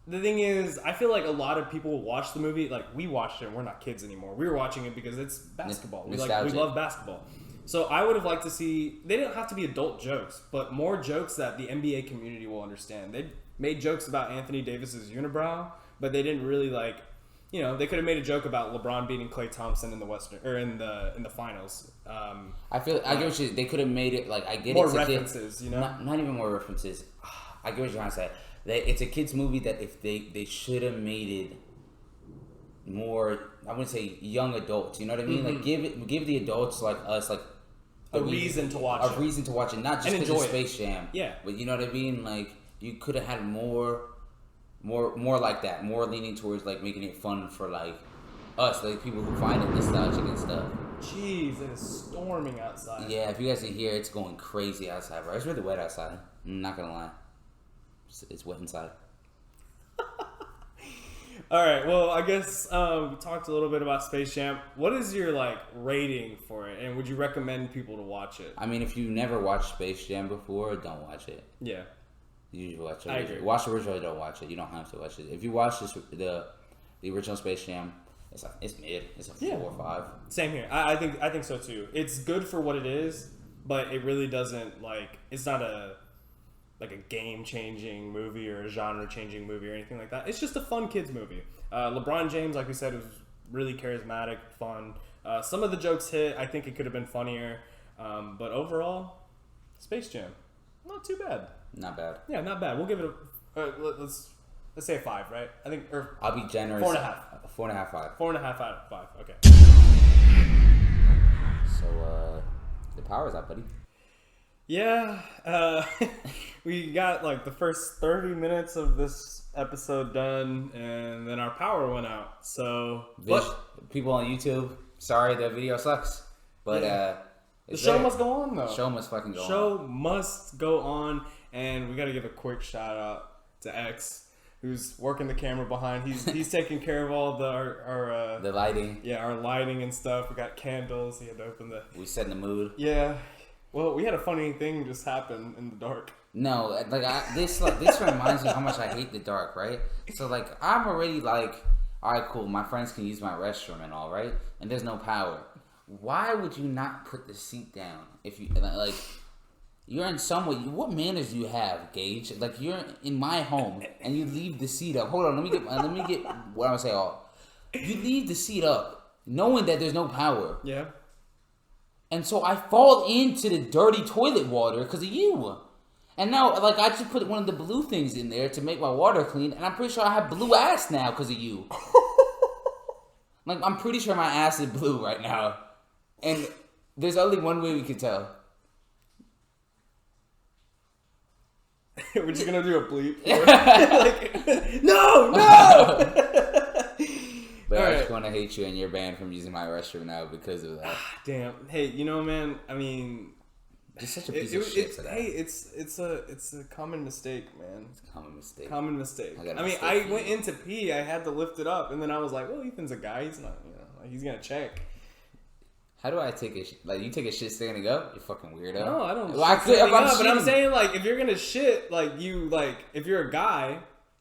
Speaker 2: the thing is, I feel like a lot of people watch the movie. Like, we watched it and we're not kids anymore. We were watching it because it's basketball. We love basketball. So I would have liked to see... They didn't have to be adult jokes, but more jokes that the NBA community will understand. They made jokes about Anthony Davis's unibrow, but they didn't really like, they could have made a joke about LeBron beating Klay Thompson in the Western or in the finals.
Speaker 1: I get what they could have made it like I get
Speaker 2: more
Speaker 1: it
Speaker 2: references,
Speaker 1: not even more references. I get what you're trying to say. It's a kids movie that if they should have made it more, I wouldn't say young adults. You know what I mean? Mm-hmm. Like give the adults like us like
Speaker 2: a reason to watch
Speaker 1: it, not just because it's Space Jam. Yeah, but you know what I mean, like. You could have had more like that, more leaning towards like making it fun for like us, like people who find it nostalgic and stuff.
Speaker 2: Jeez, it is storming outside.
Speaker 1: Yeah, if you guys can hear, it's going crazy outside, bro. It's really wet outside. I'm not gonna lie, it's wet inside.
Speaker 2: All right, well, I guess we talked a little bit about Space Jam. What is your like rating for it, and would you recommend people to watch it?
Speaker 1: I mean, if you never watched Space Jam before, don't watch it. Yeah. You watch it. I agree. Watch the original. Don't watch it. You don't have to watch it. If you watch the original Space Jam, it's mid. It's a 4 or 5.
Speaker 2: Same here. I think so too. It's good for what it is, but it really doesn't like. It's not a game changing movie or a genre changing movie or anything like that. It's just a fun kids movie. LeBron James, like we said, was really charismatic, fun. Some of the jokes hit. I think it could have been funnier, but overall, Space Jam, not too bad.
Speaker 1: Not bad.
Speaker 2: Yeah, not bad. We'll give it a let's say a 5, right? I think. Or
Speaker 1: I'll be generous.
Speaker 2: 4.5.
Speaker 1: 4.5, 5.
Speaker 2: 4.5 out of 5. Okay.
Speaker 1: So the power's out, buddy.
Speaker 2: Yeah. We got like the first 30 minutes of this episode done, and then our power went out. So
Speaker 1: people on YouTube, sorry the video sucks, but
Speaker 2: the show must go on though.
Speaker 1: Show must fucking go on.
Speaker 2: Show must go on. And we got to give a quick shout out to X, who's working the camera behind. He's taking care of all our
Speaker 1: the lighting.
Speaker 2: Yeah, our lighting and stuff. We got candles. He had to open the.
Speaker 1: We set the mood.
Speaker 2: Yeah, well, we had a funny thing just happen in the dark.
Speaker 1: No, this reminds me how much I hate the dark. Right? So like I'm already like, all right, cool. My friends can use my restroom and all, right? And there's no power. Why would you not put the seat down if you like? You're in somewhere. What manners do you have, Gage? Like you're in my home and you leave the seat up. Hold on, let me get what I'm gonna say. You leave the seat up, knowing that there's no power. Yeah. And so I fall into the dirty toilet water because of you. And now, like, I just put one of the blue things in there to make my water clean, and I'm pretty sure I have blue ass now because of you. Like, I'm pretty sure my ass is blue right now, and there's only one way we can tell.
Speaker 2: We're just gonna do a bleep. Like, no.
Speaker 1: But I'm just gonna hate you and you're banned from using my restroom now because of that.
Speaker 2: Damn. Hey, man. I mean,
Speaker 1: Just such a piece of shit for that.
Speaker 2: Hey, it's a common mistake, man.
Speaker 1: It's a common mistake.
Speaker 2: Common mistake.
Speaker 1: I
Speaker 2: went in to pee. I had to lift it up, and then I was like, "Well, Ethan's a guy. He's not, like, he's gonna check."
Speaker 1: How do I take a shit? Like, you take a shit standing up? You fucking weirdo.
Speaker 2: No, I don't.
Speaker 1: Well, but
Speaker 2: I'm saying, like, if you're gonna shit, if you're a guy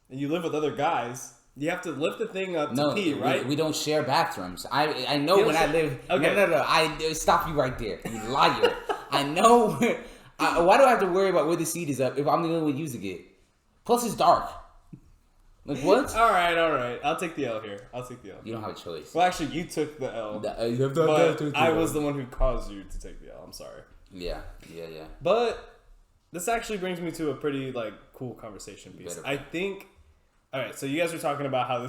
Speaker 2: and you live with other guys, you have to lift the thing up to pee, right?
Speaker 1: We don't share bathrooms. I know when I live.
Speaker 2: Okay.
Speaker 1: No. I stop you right there. You liar. I know. Why do I have to worry about where the seat is up if I'm the only one using it? Plus, it's dark. Like, what?
Speaker 2: All right. I'll take the L here.
Speaker 1: You don't have a choice.
Speaker 2: Well, actually, you took the L.
Speaker 1: But
Speaker 2: I was the one who caused you to take the L. I'm sorry.
Speaker 1: Yeah.
Speaker 2: But this actually brings me to a pretty, cool conversation piece. I think... All right, so you guys were talking about how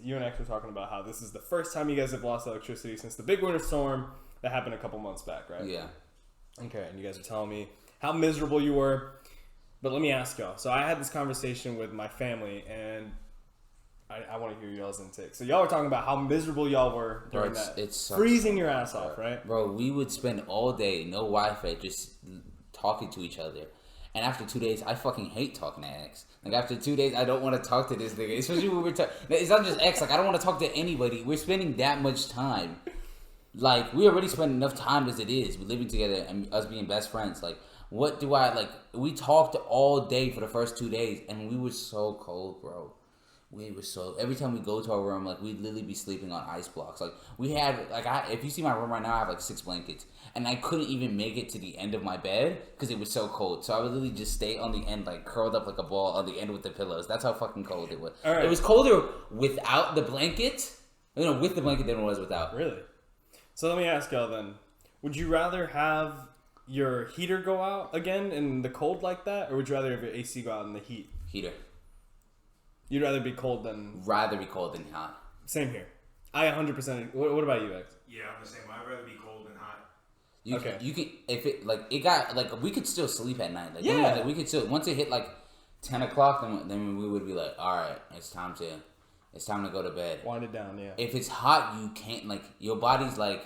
Speaker 2: you and X were talking about how this is the first time you guys have lost electricity since the big winter storm that happened a couple months back, right?
Speaker 1: Yeah.
Speaker 2: Okay, and you guys are telling me how miserable you were. But let me ask y'all. So I had this conversation with my family, and I want to hear y'all's intake. So y'all were talking about how miserable y'all were during that. It's freezing your ass off, right?
Speaker 1: Bro, we would spend all day, no Wi-Fi, just talking to each other. And after 2 days, I fucking hate talking to X. Like, after 2 days, I don't want to talk to this nigga. Especially when we're talking. It's not just X. Like, I don't want to talk to anybody. We're spending that much time. Like, we already spend enough time as it is. We're living together and us being best friends. Like, what do I, like, we talked all day for the first 2 days, and we were so cold, bro. We were so, every time we go to our room, like, we'd literally be sleeping on ice blocks. Like, we had, like, if you see my room right now, I have, like, 6 blankets. And I couldn't even make it to the end of my bed because it was so cold. So I would literally just stay on the end, like, curled up like a ball on the end with the pillows. That's how fucking cold it was.
Speaker 2: Right.
Speaker 1: It was colder without the blanket. With the blanket than it was without.
Speaker 2: Really? So let me ask y'all then. Would you rather have your heater go out again in the cold like that? Or would you rather have your AC go out in the heat?
Speaker 1: Heater.
Speaker 2: You'd rather be cold than...
Speaker 1: Rather be cold than hot.
Speaker 2: Same here. I 100%... What about you, X?
Speaker 3: Yeah, I'm the same. I'd rather be cold than hot.
Speaker 1: You can, if it, like, it got, like, we could still sleep at night. Like,
Speaker 2: yeah.
Speaker 1: Like, we could still, once it hit, like, 10 o'clock, then we would be like, all right, it's time to go to bed.
Speaker 2: Wind it down, yeah.
Speaker 1: If it's hot, you can't, like, your body's, like,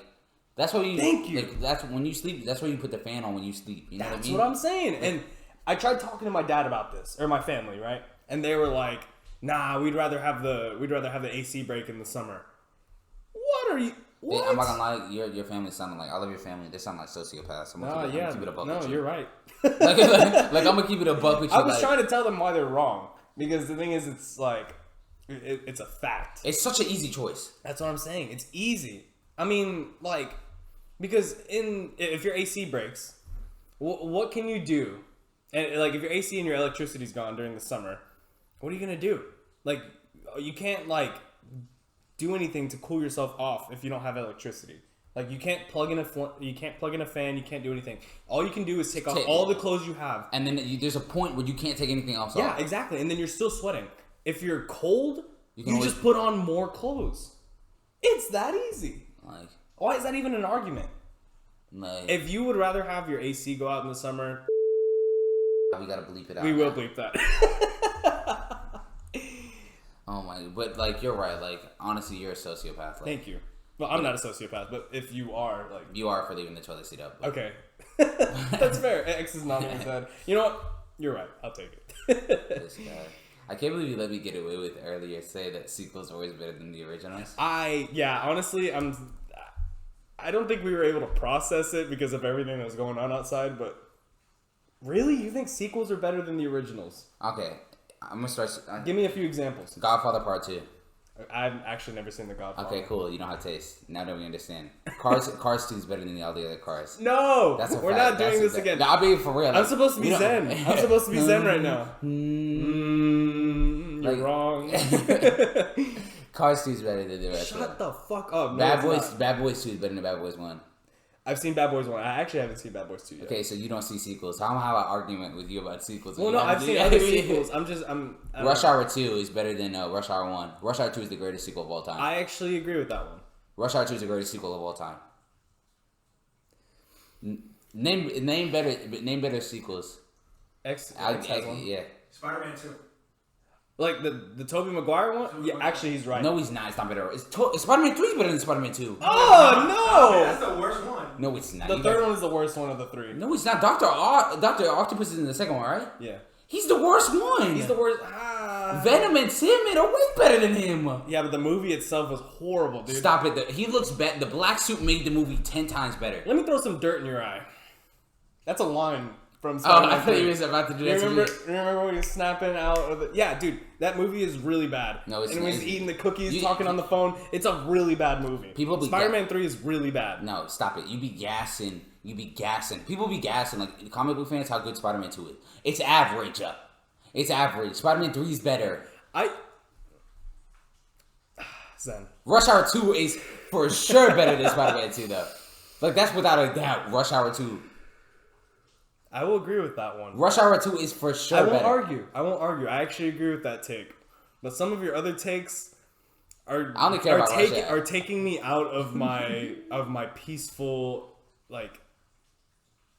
Speaker 1: that's why you...
Speaker 2: Thank you.
Speaker 1: Like, that's when you sleep, that's why you put the fan on when you sleep. You know what I mean?
Speaker 2: That's what I'm saying. Like, and I tried talking to my dad about this, or my family, right? And they were like, nah, we'd rather have the AC break in the summer. What are you... What?
Speaker 1: I'm not gonna lie, your family sounding like, I love your family. They sound like sociopaths. I'm gonna keep it a buck with you.
Speaker 2: You're right.
Speaker 1: like, I'm gonna keep it a buck with you.
Speaker 2: I was trying to tell them why they're wrong. Because the thing is, it's like, it's a fact.
Speaker 1: It's such an easy choice.
Speaker 2: That's what I'm saying. It's easy. I mean, like, because if your AC breaks, what can you do? And, like, if your AC and your electricity's gone during the summer, what are you gonna do? Like, you can't, like, do anything to cool yourself off if you don't have electricity. Like, you can't plug in a fan, you can't do anything. All you can do is take off all the clothes you have.
Speaker 1: And then there's a point where you can't take anything else off.
Speaker 2: Yeah, exactly. And then you're still sweating. If you're cold, you just put on more clothes. It's that easy.
Speaker 1: Like,
Speaker 2: why is that even an argument?
Speaker 1: Like,
Speaker 2: if you would rather have your AC go out in the summer...
Speaker 1: We gotta bleep it out.
Speaker 2: We will bleep that.
Speaker 1: Oh my, but, like, you're right. Like, honestly, you're a sociopath. Like,
Speaker 2: thank you. Well, I'm not a sociopath, but if you are, like...
Speaker 1: You are for leaving the toilet seat up. But...
Speaker 2: Okay. That's fair. X is not his dad. You know what? You're right. I'll take it.
Speaker 1: This guy. I can't believe you let me get away with earlier say that sequels are always better than the originals.
Speaker 2: Honestly, I don't think we were able to process it because of everything that was going on outside, but really? You think sequels are better than the originals?
Speaker 1: Okay. I'm gonna start.
Speaker 2: Give me a few examples.
Speaker 1: Godfather Part 2.
Speaker 2: I've actually never seen The Godfather.
Speaker 1: Okay, cool. You don't have taste. Now that we understand. Cars 2 is better than all the other cars.
Speaker 2: No! We're not doing this again.
Speaker 1: No, I'll be for real. Like,
Speaker 2: I'm supposed to be zen. I'm supposed to be zen right now. You're wrong.
Speaker 1: Cars 2 is better than the rest.
Speaker 2: Shut the fuck up. No,
Speaker 1: Bad Boys 2 is better than Bad Boys 1.
Speaker 2: I've seen Bad Boys 1. I actually haven't seen Bad Boys 2 yet.
Speaker 1: Okay, so you don't see sequels. How am I have an argument with you about sequels?
Speaker 2: Well, no, I've seen other sequels.
Speaker 1: Rush Hour 2 is better than Rush Hour 1. Rush Hour 2 is the greatest sequel of all time.
Speaker 2: I actually agree with that one.
Speaker 1: Rush Hour 2 is the greatest sequel of all time. Name better sequels.
Speaker 2: X
Speaker 1: has one. Yeah.
Speaker 3: Spider-Man 2.
Speaker 2: Like the Tobey Maguire one? Yeah, actually, he's right.
Speaker 1: No, he's not. It's not better. Spider-Man 3 is better than Spider-Man 2.
Speaker 2: Oh,
Speaker 3: That's the worst one.
Speaker 1: No, it's not.
Speaker 2: no! The third one is the worst one of the three.
Speaker 1: No, it's not. Doctor Octopus is in the second one, right?
Speaker 2: Yeah.
Speaker 1: He's the worst one.
Speaker 2: He's the worst.
Speaker 1: Venom and Sandman are way better than him.
Speaker 2: Yeah, but the movie itself was horrible, dude.
Speaker 1: Stop it. He looks bad. The black suit made the movie 10 times better.
Speaker 2: Let me throw some dirt in your eye. That's a line from
Speaker 1: Oh,
Speaker 2: Spider-Man
Speaker 1: I thought
Speaker 2: 3.
Speaker 1: he was about to do that.
Speaker 2: Remember when he was snapping out of the... Yeah, dude, that movie is really bad.
Speaker 1: No, it's
Speaker 2: and when he's
Speaker 1: not.
Speaker 2: eating the cookies, talking on the phone, it's a really bad movie. Spider-Man 3 is really bad.
Speaker 1: No, stop it. You be gassing. People be gassing. Like, comic book fans, how good Spider-Man 2 is. It's average. It's average. Spider-Man 3 is better.
Speaker 2: Zen.
Speaker 1: Rush Hour 2 is for sure better than Spider-Man 2, though. Like, that's without a doubt. Rush Hour 2.
Speaker 2: I will agree with that one.
Speaker 1: Rush Hour 2 is for sure better.
Speaker 2: I won't argue. I actually agree with that take. But some of your other takes are
Speaker 1: I only care about Rush Hour.
Speaker 2: are taking me out of my peaceful, like,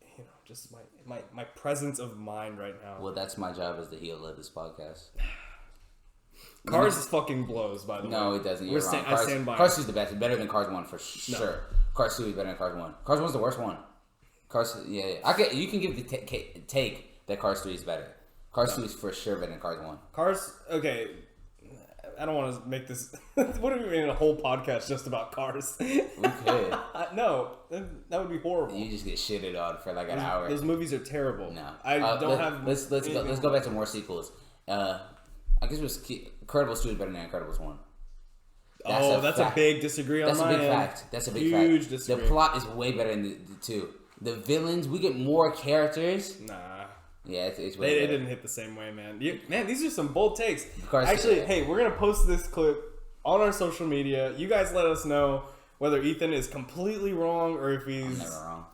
Speaker 2: you know, just my presence of mind right now.
Speaker 1: Well, that's my job as the heel of this podcast.
Speaker 2: Cars fucking blows, by the way.
Speaker 1: No, it doesn't. You're wrong.
Speaker 2: I stand by
Speaker 1: Cars 2 is the best. It's better than Cars 1 for sure.
Speaker 2: No.
Speaker 1: Cars 2 is better than Cars 1. Cars 1 is the worst one. Cars, yeah. You can give the take that Cars 3 is better. Cars 2 is for sure better than Cars 1.
Speaker 2: Cars, okay. I don't want to make this. What if we made a whole podcast just about cars?
Speaker 1: We could.
Speaker 2: No, that would be horrible.
Speaker 1: You just get shitted on for like an hour.
Speaker 2: Those movies are terrible.
Speaker 1: No,
Speaker 2: I don't have.
Speaker 1: Let's go back to more sequels. I guess it was Incredibles 2 is better than Incredibles 1.
Speaker 2: That's a big disagree on my end.
Speaker 1: That's a big fact. That's a big
Speaker 2: Huge
Speaker 1: fact.
Speaker 2: disagree.
Speaker 1: The plot is way better than the 2. The villains, we get more characters.
Speaker 2: Nah.
Speaker 1: Yeah, it's way
Speaker 2: They
Speaker 1: better.
Speaker 2: didn't hit the same way, man. Man, these are some bold takes.
Speaker 1: Cars,
Speaker 2: Actually,
Speaker 1: yeah.
Speaker 2: hey, we're going to post this clip on our social media. You guys let us know whether Ethan is completely wrong or if he's...
Speaker 1: I'm never wrong.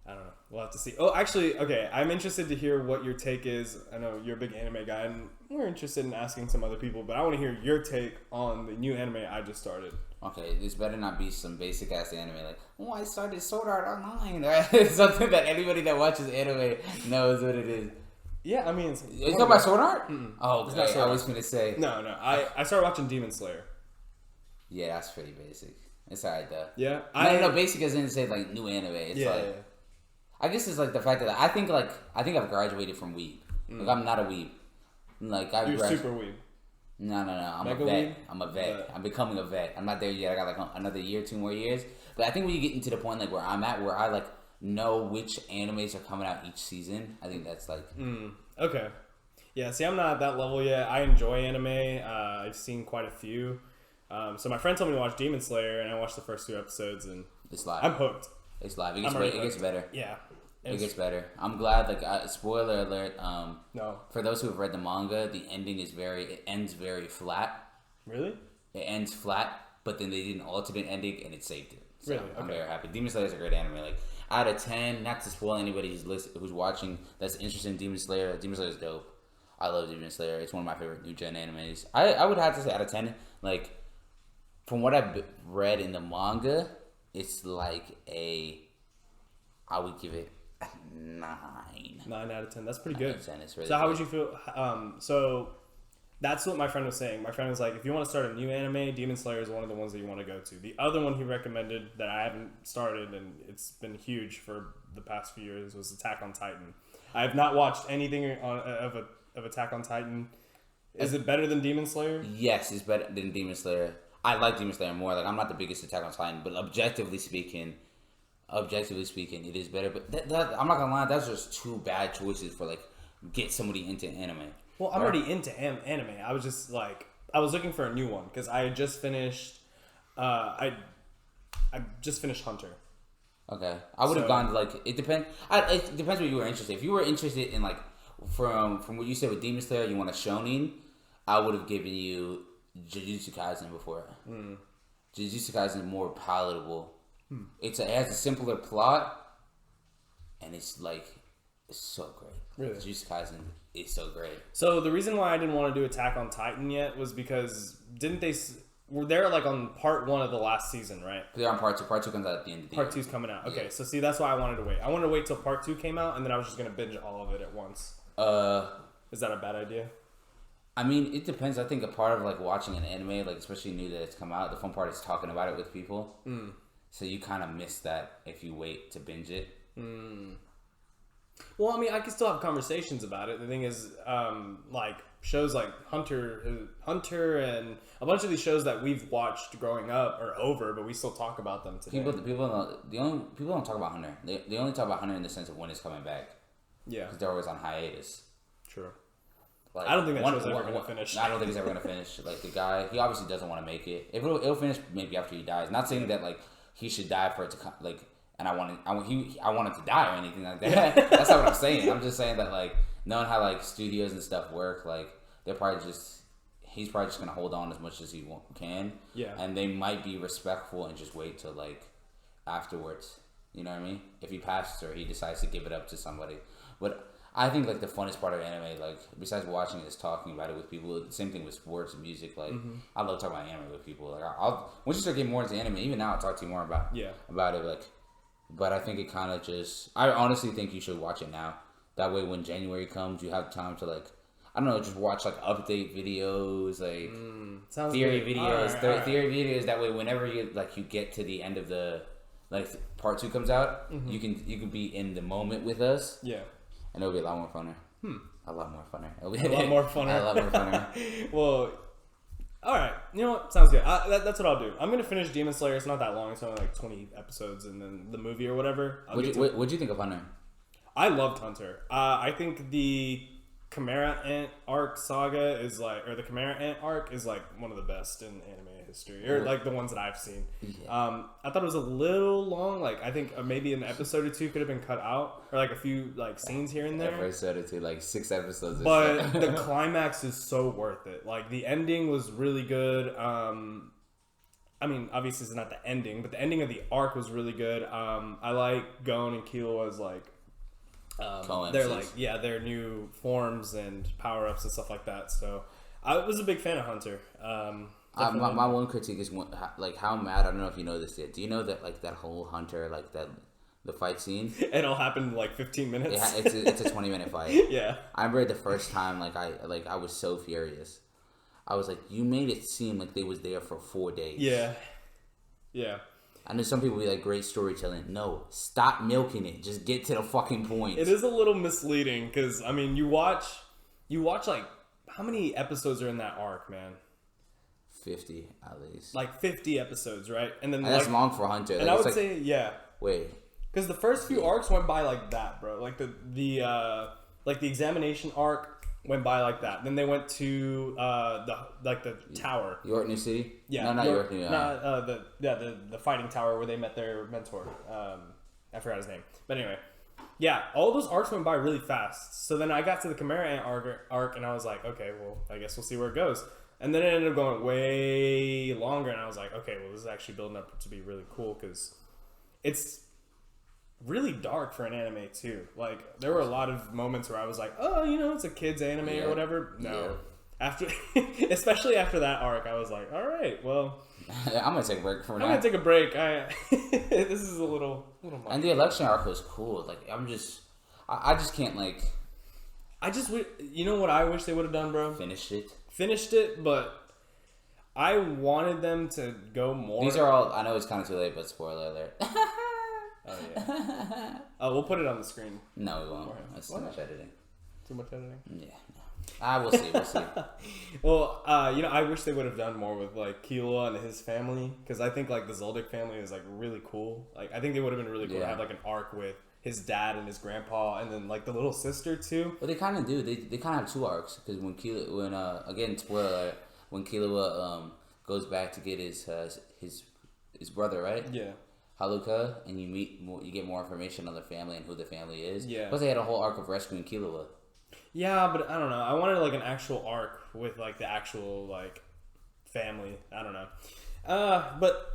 Speaker 2: I don't know. We'll have to see. Oh, actually, okay. I'm interested to hear what your take is. I know you're a big anime guy, and we're interested in asking some other people, but I want to hear your take on the new anime I just started.
Speaker 1: Okay, this better not be some basic ass anime like, oh, I started Sword Art Online. It's something that anybody that watches anime knows what it is.
Speaker 2: Yeah, I mean,
Speaker 1: You talking about Sword Art?
Speaker 2: Mm-mm.
Speaker 1: Oh,
Speaker 2: It's not
Speaker 1: okay.
Speaker 2: Sword
Speaker 1: I was gonna say.
Speaker 2: No. I started watching Demon Slayer.
Speaker 1: Yeah, that's pretty basic. It's alright though.
Speaker 2: Yeah,
Speaker 1: No, basic as in say like new anime. It's
Speaker 2: yeah,
Speaker 1: like,
Speaker 2: yeah.
Speaker 1: I guess it's like the fact that I think I've graduated from weeb. Like I'm not a weeb. Like
Speaker 2: You're super weeb.
Speaker 1: No. I'm
Speaker 2: Mega
Speaker 1: a vet.
Speaker 2: weeb?
Speaker 1: I'm a vet.
Speaker 2: Vet.
Speaker 1: I'm becoming a vet. I'm not there yet. I got like another year, 2 more years. But I think when you get into the point like where I'm at, where I like know which animes are coming out each season, I think that's like.
Speaker 2: Okay. Yeah, see, I'm not at that level yet. I enjoy anime. I've seen quite a few. So my friend told me to watch Demon Slayer, and I watched the first 2 episodes, and
Speaker 1: It's live.
Speaker 2: I'm hooked.
Speaker 1: It's live.
Speaker 2: I'm
Speaker 1: It
Speaker 2: already
Speaker 1: gets
Speaker 2: hooked.
Speaker 1: better.
Speaker 2: Yeah.
Speaker 1: It gets better. I'm glad. Like spoiler alert.
Speaker 2: No.
Speaker 1: For those who have read the manga, the ending is it ends very flat.
Speaker 2: Really?
Speaker 1: It ends flat, but then they did an alternate ending and it saved it. So
Speaker 2: Really?
Speaker 1: I'm
Speaker 2: Okay.
Speaker 1: very happy. Demon Slayer is a great anime. Like out of 10, not to spoil anybody who's watching that's interested in Demon Slayer. Demon Slayer is dope. I love Demon Slayer. It's one of my favorite new gen animes. I would have to say out of 10, like from what I've read in the manga, it's like I would give it a 9.
Speaker 2: 9 out of 10. That's pretty good.
Speaker 1: 10 is really
Speaker 2: So how
Speaker 1: good.
Speaker 2: would you feel? So that's what my friend was saying. My friend was like, if you want to start a new anime, Demon Slayer is one of the ones that you want to go to. The other one he recommended that I haven't started, and it's been huge for the past few years, was Attack on Titan. I have not watched anything of Attack on Titan. Is it better than Demon Slayer?
Speaker 1: Yes, it's better than Demon Slayer. I like Demon Slayer more. Like I'm not the biggest Attack on Titan, but objectively speaking, it is better. But I'm not gonna lie, that's just 2 bad choices for like get somebody into anime.
Speaker 2: Well, I'm already into anime. I was just like, I was looking for a new one because I had just finished. I just finished Hunter.
Speaker 1: Okay, I would have
Speaker 2: So-
Speaker 1: gone to like it depends. It depends what you were interested. If you were interested in like from what you said with Demon Slayer, you want a shonen, I would have given you Jujutsu Kaisen before. Jujutsu Kaisen is more palatable. It has a simpler plot, and it's so great.
Speaker 2: Really?
Speaker 1: Jujutsu Kaisen is so great.
Speaker 2: So the reason why I didn't want to do Attack on Titan yet was because were they like on part 1 of the last season, right?
Speaker 1: They're on part 2. Part 2 comes out at the end of the year.
Speaker 2: Part 2's coming out. Okay,
Speaker 1: Yeah.
Speaker 2: so see, that's why I wanted to wait. I wanted to wait till part 2 came out, and then I was just gonna binge all of it at once. Is that a bad idea?
Speaker 1: I mean, it depends. I think a part of like watching an anime, like especially new that it's come out, the fun part is talking about it with people. So you kind of miss that if you wait to binge it.
Speaker 2: Well, I mean, I can still have conversations about it. The thing is, like shows like Hunter, and a bunch of these shows that we've watched growing up are over, but we still talk about them today.
Speaker 1: People don't talk about Hunter. They only talk about Hunter in the sense of when it's coming back.
Speaker 2: Yeah,
Speaker 1: because they're always on hiatus.
Speaker 2: True.
Speaker 1: Like,
Speaker 2: I don't think that show's ever going to finish.
Speaker 1: I don't think it's ever going to finish. Like the guy, he obviously doesn't want to make it. It'll finish maybe after he dies. Not saying that like he should die for it to come. Like, and I want it to die or anything like that. That's not what I'm saying. I'm just saying that like knowing how like studios and stuff work, like he's probably just gonna hold on as much as he can.
Speaker 2: Yeah.
Speaker 1: And they might be respectful and just wait till like afterwards. You know what I mean? If he passes or he decides to give it up to somebody, but. I think like the funnest part of anime, like besides watching it, is talking about it with people. Same thing with sports and music. Like I love talking about anime with people. Like I'll once you start getting more into anime, even now I'll talk to you more about it. Like, but I think it kind of just. I honestly think you should watch it now. That way, when January comes, you have time to like. I don't know, just watch like update videos, like theory videos, theory videos. That way, whenever you get to the end of the part 2 comes out, you can be in the moment with us.
Speaker 2: Yeah.
Speaker 1: And it'll be a lot more funner. A lot more funner.
Speaker 2: A lot more funner.
Speaker 1: A lot more funner.
Speaker 2: Well, all right. You know what? Sounds good. That's what I'll do. I'm going to finish Demon Slayer. It's not that long. It's only like 20 episodes and then the movie or whatever.
Speaker 1: What'd you think of Hunter?
Speaker 2: I loved Hunter. I think the Chimera Ant arc saga is like, or the Chimera Ant arc is like one of the best in anime history, or like the ones that I've seen. Yeah. I thought it was a little long. Like I think maybe an episode or 2 could have been cut out, or like a few like scenes here and there.
Speaker 1: Episode or 2, like 6 episodes.
Speaker 2: But the climax is so worth it. Like the ending was really good. I mean, obviously it's not the ending, but the ending of the arc was really good. I like Gon and Killua's like. They're like their new forms and power ups and stuff like that. So I was a big fan of Hunter.
Speaker 1: My one critique is like how mad. I don't know if you know this yet. Do you know that like that whole Hunter like that the fight scene?
Speaker 2: It all happened in like 15 minutes.
Speaker 1: It's a 20-minute fight.
Speaker 2: Yeah.
Speaker 1: I remember the first time I was so furious. I was like, you made it seem like they was there for 4 days.
Speaker 2: Yeah. Yeah.
Speaker 1: I know some people be like, great storytelling. No, stop milking it. Just get to the fucking point.
Speaker 2: It is a little misleading because, I mean, you watch like, how many episodes are in that arc, man?
Speaker 1: 50 at least.
Speaker 2: Like 50 episodes, right? And then
Speaker 1: that's long for Hunter.
Speaker 2: And I would say, yeah.
Speaker 1: Wait.
Speaker 2: Because the first few arcs went by like that, bro. Like the examination arc went by like that. Then they went to the tower.
Speaker 1: York New City?
Speaker 2: Yeah.
Speaker 1: No, not York New
Speaker 2: the fighting tower where they met their mentor. I forgot his name. But anyway. Yeah, all those arcs went by really fast. So then I got to the Chimera Ant arc and I was like, okay, well, I guess we'll see where it goes. And then it ended up going way longer and I was like, okay, well, this is actually building up to be really cool because it's really dark for an anime too. Like there were a lot of moments where I was like, oh, it's a kid's anime or whatever. No, after especially after that arc, I was like, all right, well,
Speaker 1: I'm gonna take a break from that.
Speaker 2: I'm gonna take a break. This is a little.
Speaker 1: And the election arc was cool. Like I just can't like.
Speaker 2: You know what I wish they would have done, bro? Finished it, but I wanted them to go more.
Speaker 1: These are all. I know it's kind of too late, but spoiler alert.
Speaker 2: Oh yeah. We'll put it on the screen.
Speaker 1: No, we won't. That's too much editing.
Speaker 2: Too much editing?
Speaker 1: Yeah. No. We'll see.
Speaker 2: Well, I wish they would have done more with like Killua and his family because I think like the Zoldyck family is like really cool. Like I think it would have been really cool to have like an arc with his dad and his grandpa and then like the little sister too.
Speaker 1: Well, they kind of do. They kind of have 2 arcs because when again spoiler alert, when Killua goes back to get his brother, right?
Speaker 2: Yeah.
Speaker 1: Haluka, and you get more information on the family and who the family is.
Speaker 2: Yeah.
Speaker 1: Plus, they had a whole arc of rescuing Killua.
Speaker 2: Yeah, but I don't know. I wanted like an actual arc with like the actual like family. I don't know. But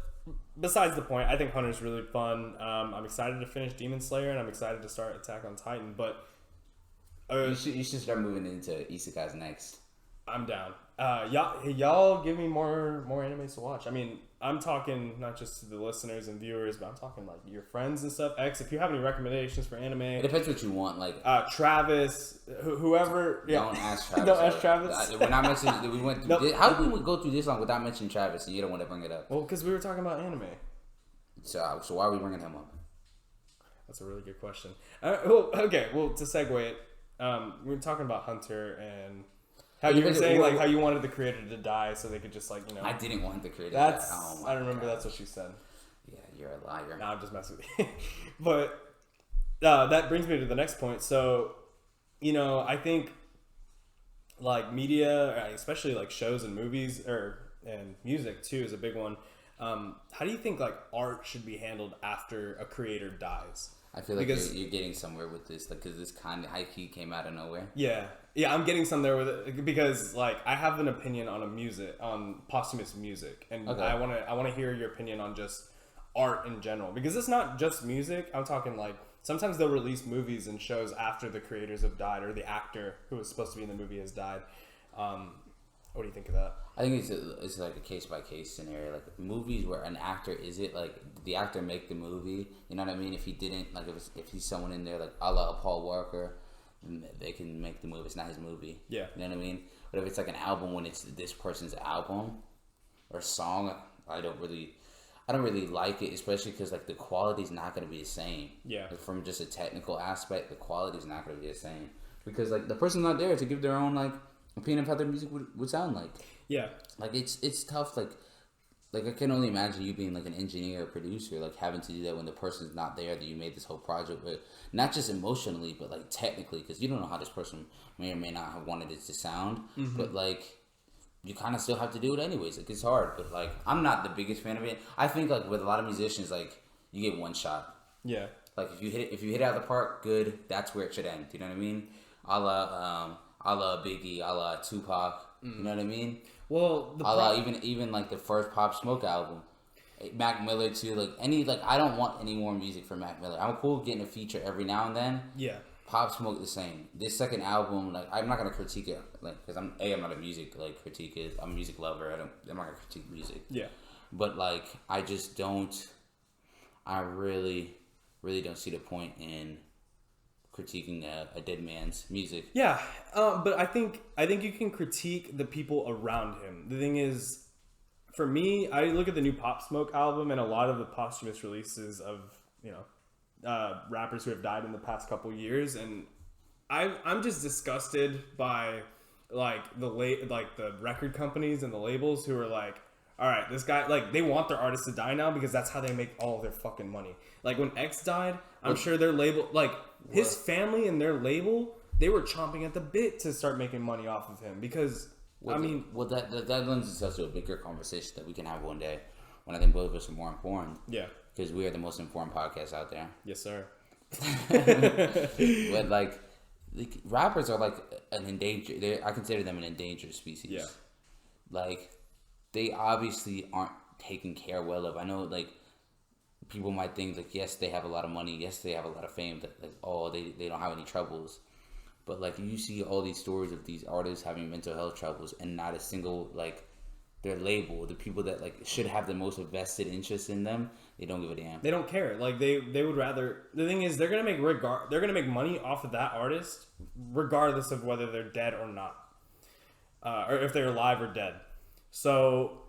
Speaker 2: besides the point, I think Hunter's really fun. I'm excited to finish Demon Slayer, and I'm excited to start Attack on Titan. But
Speaker 1: you should start moving into isekais next.
Speaker 2: I'm down. Y'all give me more animes to watch. I mean, I'm talking not just to the listeners and viewers, but I'm talking like your friends and stuff. X, if you have any recommendations for anime,
Speaker 1: It depends what you want. Like
Speaker 2: Travis, whoever. Yeah.
Speaker 1: Don't ask Travis.
Speaker 2: Don't ask Travis.
Speaker 1: We're not mentioning. We went through. How did we go through this long without mentioning Travis? And you don't want to bring it up.
Speaker 2: Well, because we were talking about anime.
Speaker 1: So why are we bringing him up?
Speaker 2: That's a really good question. Okay. Well, to segue it, we were talking about Hunter and how you were saying like how you wanted the creator to die so they could just like
Speaker 1: I didn't want the creator.
Speaker 2: That's. I remember that's what she said.
Speaker 1: Yeah, you're a liar.
Speaker 2: No, I'm just messing with you. But that brings me to the next point. So, I think like media, especially like shows and movies and music too, is a big one. How do you think like art should be handled after a creator dies?
Speaker 1: I feel like you're getting somewhere with this, like, because this kind of high-key came out of nowhere.
Speaker 2: Yeah, I'm getting somewhere with it because, like, I have an opinion on posthumous music, and okay. I want to hear your opinion on just art in general, because it's not just music. I'm talking like sometimes they'll release movies and shows after the creators have died or the actor who was supposed to be in the movie has died. What do you think of that?
Speaker 1: I think it's like a case-by-case scenario. Like movies where an actor is it, like the actor make the movie, you know what I mean? If he didn't, like if he's someone in there like a la Paul Walker, they can make the movie. It's not his movie. Yeah. You know what I mean? But if it's like an album when it's this person's album or song, I don't really like it, especially because like the quality's not going to be the same. Yeah. Like, from just a technical aspect, the quality's not going to be the same because like the person's not there to give their own like opinion of how their music would sound like. Yeah. Like it's tough. Like I can only imagine you being like an engineer or producer, like having to do that when the person's not there that you made this whole project with, not just emotionally, but like technically, because you don't know how this person may or may not have wanted it to sound, but like you kind of still have to do it anyways. Like it's hard, but like I'm not the biggest fan of it. I think like with a lot of musicians, like you get one shot. Yeah. Like if you hit it out of the park, good. That's where it should end. You know what I mean? A la Biggie, a la Tupac. You know what I mean? Well, even like the first Pop Smoke album, Mac Miller too. Like I don't want any more music from Mac Miller. I'm cool getting a feature every now and then. Yeah. Pop Smoke the same. This second album, like I'm not gonna critique it, like because I'm not a music like critique. I'm a music lover. I'm not gonna critique music. Yeah. But like I just don't. I really don't see the point in critiquing a dead man's music. Yeah, but I think you can critique the people around him. The thing is, for me, I look at the new Pop Smoke album and a lot of the posthumous releases of rappers who have died in the past couple years, and I'm just disgusted by like the record companies and the labels who are like, all right, this guy, like, they want their artists to die now because that's how they make all of their fucking money. Like, when X died, I'm sure their label, like, his family and their label, they were chomping at the bit to start making money off of him because, that lends itself to a bigger conversation that we can have one day when I think both of us are more informed. Yeah. Because we are the most informed podcast out there.
Speaker 2: Yes, sir.
Speaker 1: But, like, rappers are, like, I consider them an endangered species. Yeah. Like, they obviously aren't taken care well of. I know, like, people might think, like, yes, they have a lot of money. Yes, they have a lot of fame. That, like, oh, they don't have any troubles. But, like, you see all these stories of these artists having mental health troubles and not a single, like, their label, the people that, like, should have the most vested interest in them, they don't give a damn.
Speaker 2: They don't care. Like, they would rather... The thing is, they're going to make money off of that artist regardless of whether they're dead or not. Or if they're alive or dead. So,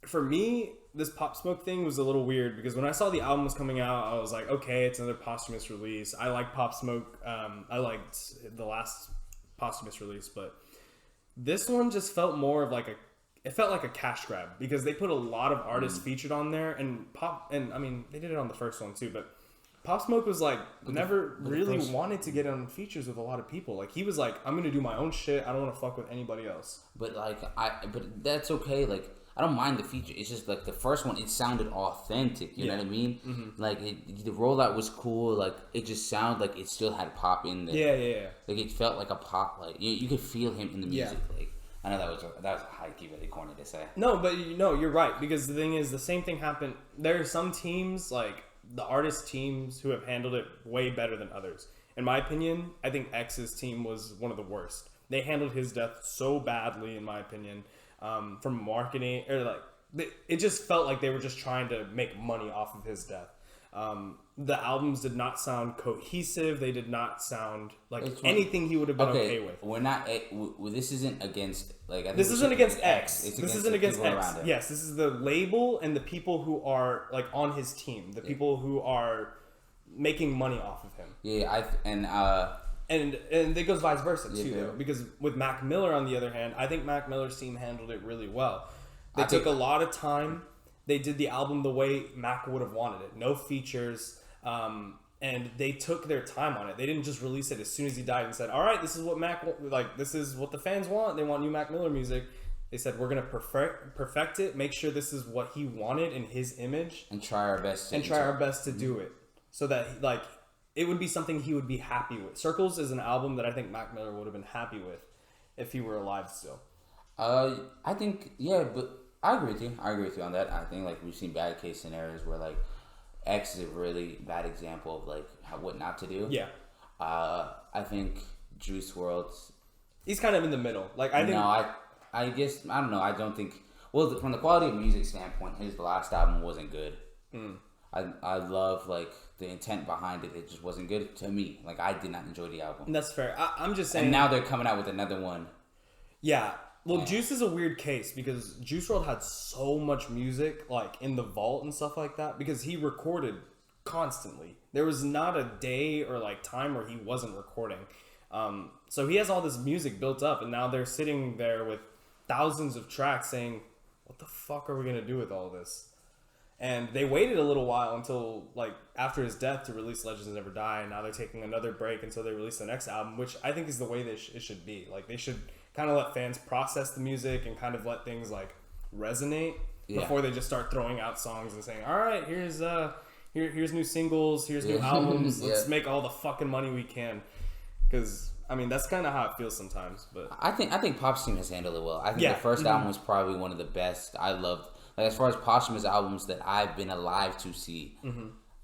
Speaker 2: for me, this Pop Smoke thing was a little weird because when I saw the album was coming out, I was like, okay, it's another posthumous release. I like Pop Smoke. I liked the last posthumous release, but this one just felt more of like it felt like a cash grab because they put a lot of artists featured on there, and I mean, they did it on the first one too, but Pop Smoke was like never really wanted to get on features with a lot of people. Like he was like, I'm gonna do my own shit. I don't want to fuck with anybody else.
Speaker 1: But but that's okay. Like I don't mind the feature. It's just like the first one, it sounded authentic. You know what I mean? Mm-hmm. Like the rollout was cool. Like it just sounded like it still had pop in there. Yeah. Like it felt like a pop. Like you could feel him in the music. Yeah. Like I know that was a high key really corny to say.
Speaker 2: No, but you're right because the thing is, the same thing happened. There are some teams like the artist teams who have handled it way better than others. In my opinion, I think X's team was one of the worst. they handled his death so badly, in my opinion, from marketing or like it just felt like they were just trying to make money off of his death. The albums did not sound cohesive. They did not sound like anything he would have been okay with.
Speaker 1: We're not. This isn't against like. I think
Speaker 2: this isn't against X.
Speaker 1: This isn't against X.
Speaker 2: Yes, this is the label and the people who are like on his team. The people who are making money off of him.
Speaker 1: Yeah,
Speaker 2: and it goes vice versa too, though, because with Mac Miller on the other hand, I think Mac Miller's team handled it really well. They took a lot of time. They did the album the way Mac would have wanted it. No features. And they took their time on it. They didn't just release it as soon as he died and said, all right, this is what this is what the fans want. They want new Mac Miller music. They said, we're going to perfect it, make sure this is what he wanted in his image.
Speaker 1: And try our best
Speaker 2: to do it. So that, it would be something he would be happy with. Circles is an album that I think Mac Miller would have been happy with if he were alive still.
Speaker 1: I think, yeah, but I agree with you. I agree with you on that. I think, we've seen bad case scenarios where, X is a really bad example of, what not to do.
Speaker 2: Yeah.
Speaker 1: I think Juice WRLD...
Speaker 2: He's kind of in the middle.
Speaker 1: I guess, I don't know. I don't think... Well, from the quality of music standpoint, his last album wasn't good. I love, the intent behind it. It just wasn't good to me. I did not enjoy the album.
Speaker 2: That's fair. I'm just saying...
Speaker 1: And now they're coming out with another one.
Speaker 2: Yeah. Well, Juice is a weird case because Juice WRLD had so much music, in the vault and stuff like that, because he recorded constantly. There was not a day or, time where he wasn't recording. So he has all this music built up, and now they're sitting there with thousands of tracks saying, what the fuck are we going to do with all this? And they waited a little while until, after his death to release Legends Never Die, and now they're taking another break until they release the next album, which I think is the way it should be. They should kind of let fans process the music and kind of let things resonate before they just start throwing out songs and saying, all right, here's new singles, here's new albums, let's make all the fucking money we can. Because that's kind of how it feels sometimes. But
Speaker 1: I think Pop's team has handled it well. I think the first album was probably one of the best. I loved, as far as posthumous albums that I've been alive to see,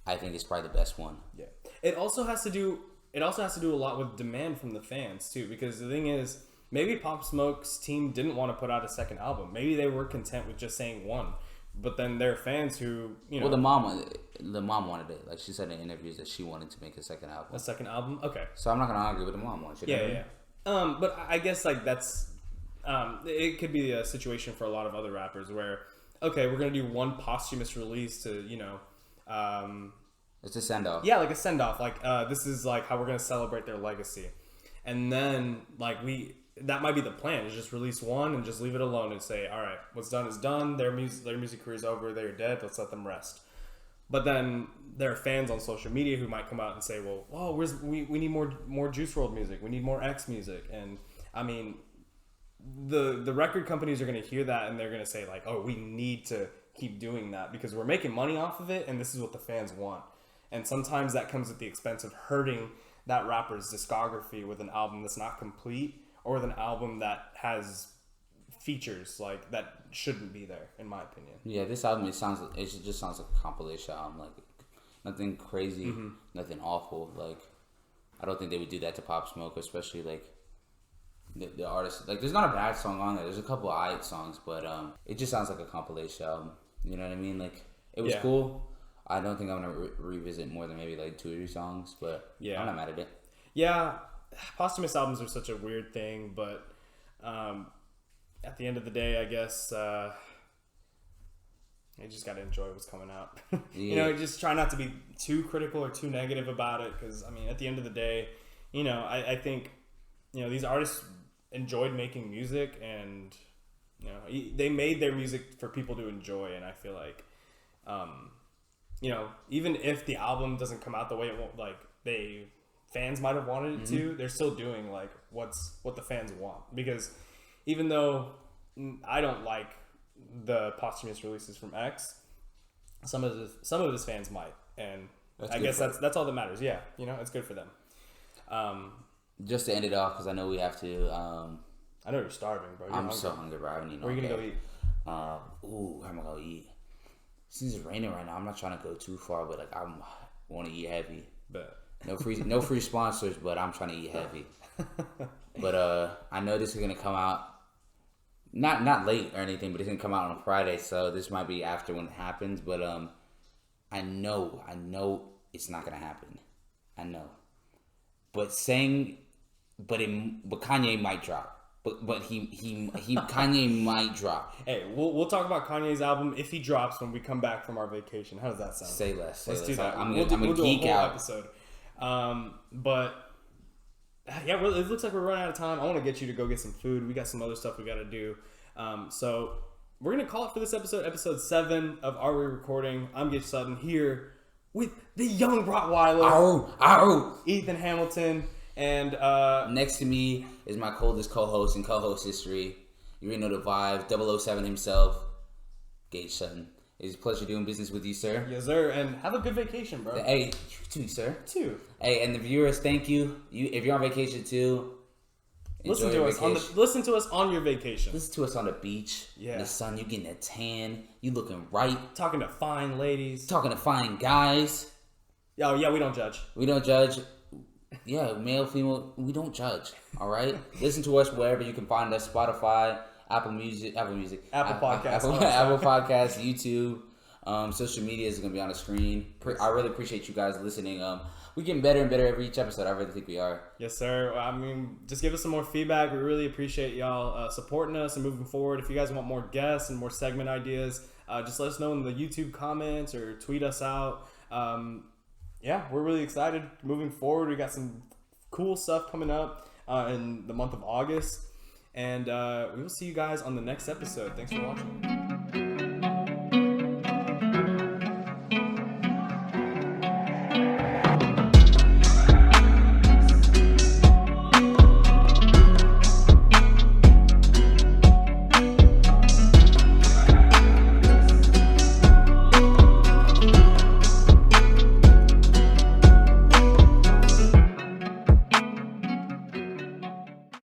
Speaker 1: I think it's probably the best one.
Speaker 2: Yeah. It also has to do a lot with demand from the fans too, because the thing is, maybe Pop Smoke's team didn't want to put out a second album. Maybe they were content with just saying one. But then there are fans who,
Speaker 1: Well, the mom wanted it. She said in interviews that she wanted to make a second album.
Speaker 2: A second album? Okay.
Speaker 1: So I'm not going to argue with the mom one.
Speaker 2: Yeah. But I guess, that's... it could be a situation for a lot of other rappers where, okay, we're going to do one posthumous release to,
Speaker 1: it's a send-off.
Speaker 2: Yeah, a send-off. This is, how we're going to celebrate their legacy. And then, that might be the plan, is just release one and just leave it alone and say, all right, what's done is done. Their music career is over. They're dead. Let's let them rest. But then there are fans on social media who might come out and say, well, we need more Juice WRLD music. We need more X music. And, the record companies are going to hear that and they're going to say, oh, we need to keep doing that because we're making money off of it and this is what the fans want. And sometimes that comes at the expense of hurting that rapper's discography with an album that's not complete, or with an album that has features that shouldn't be there, in my opinion. Yeah,
Speaker 1: this album it just sounds like a compilation album, nothing crazy, nothing awful. I don't think they would do that to Pop Smoke, especially the artist. There's not a bad song on there. There's a couple of alright songs, but it just sounds like a compilation album. You know what I mean? It was cool. I don't think I'm gonna revisit more than maybe 2 or 3 songs, but I'm not mad at it.
Speaker 2: Yeah. Posthumous albums are such a weird thing, but at the end of the day, I guess you just got to enjoy what's coming out. Just try not to be too critical or too negative about it, because at the end of the day, I think these artists enjoyed making music, and they made their music for people to enjoy, and I feel like even if the album doesn't come out the way it won't, fans might have wanted it to, they're still doing what the fans want. Because even though I don't like the posthumous releases from X, some of his fans might, and I guess that's all that matters. Yeah, it's good for them.
Speaker 1: Just to end it off, because I know we have to.
Speaker 2: I know you're starving, bro.
Speaker 1: I'm so hungry, bro. I haven't eaten all day.
Speaker 2: Where are you gonna
Speaker 1: go
Speaker 2: eat?
Speaker 1: Where am I gonna eat? Since it's raining right now, I'm not trying to go too far, but I want to eat heavy.
Speaker 2: But
Speaker 1: No free sponsors, but I'm trying to eat heavy. But I know this is gonna come out not late or anything, but it's gonna come out on a Friday, so this might be after when it happens. But I know it's not gonna happen. I know, but Kanye might drop. But he Kanye might drop.
Speaker 2: Hey, we'll talk about Kanye's album if he drops when we come back from our vacation. How does that sound?
Speaker 1: Say less.
Speaker 2: Let's do that.
Speaker 1: I'm
Speaker 2: We'll
Speaker 1: gonna
Speaker 2: do
Speaker 1: geek
Speaker 2: a whole
Speaker 1: out.
Speaker 2: episode. But yeah, it looks like we're running out of time. I want to get you to go get some food. We got some other stuff we got to do. So we're gonna call it for this episode 7 of Are We Recording? I'm Gage Sutton here with the young Rottweiler, Ethan Hamilton. And
Speaker 1: next to me is my coldest co-host in co-host history. You already know the vibes. 007 himself, Gage Sutton. It's a pleasure doing business with you, sir.
Speaker 2: Yes, sir. And have a good vacation, bro.
Speaker 1: Hey, you too, sir.
Speaker 2: Too.
Speaker 1: Hey, and the viewers, thank you. If you're on vacation too,
Speaker 2: listen to us on your vacation.
Speaker 1: Listen to us on the beach.
Speaker 2: Yeah.
Speaker 1: In the sun, you getting a tan. You looking right.
Speaker 2: Talking to fine ladies.
Speaker 1: Talking to fine guys.
Speaker 2: Oh yeah, we don't judge.
Speaker 1: We don't judge. Yeah, male, female, we don't judge. All right, listen to us wherever you can find us: Spotify, Apple Podcasts, Apple Podcasts, YouTube. Social media is gonna be on the screen. I really appreciate you guys listening. We're getting better and better every each episode. I really think we are.
Speaker 2: Yes, sir. I mean, just give us some more feedback. We really appreciate y'all supporting us and moving forward. If you guys want more guests and more segment ideas, just let us know in the YouTube comments or tweet us out. Yeah, we're really excited moving forward. We got some cool stuff coming up in the month of August. And we will see you guys on the next episode. Thanks for watching.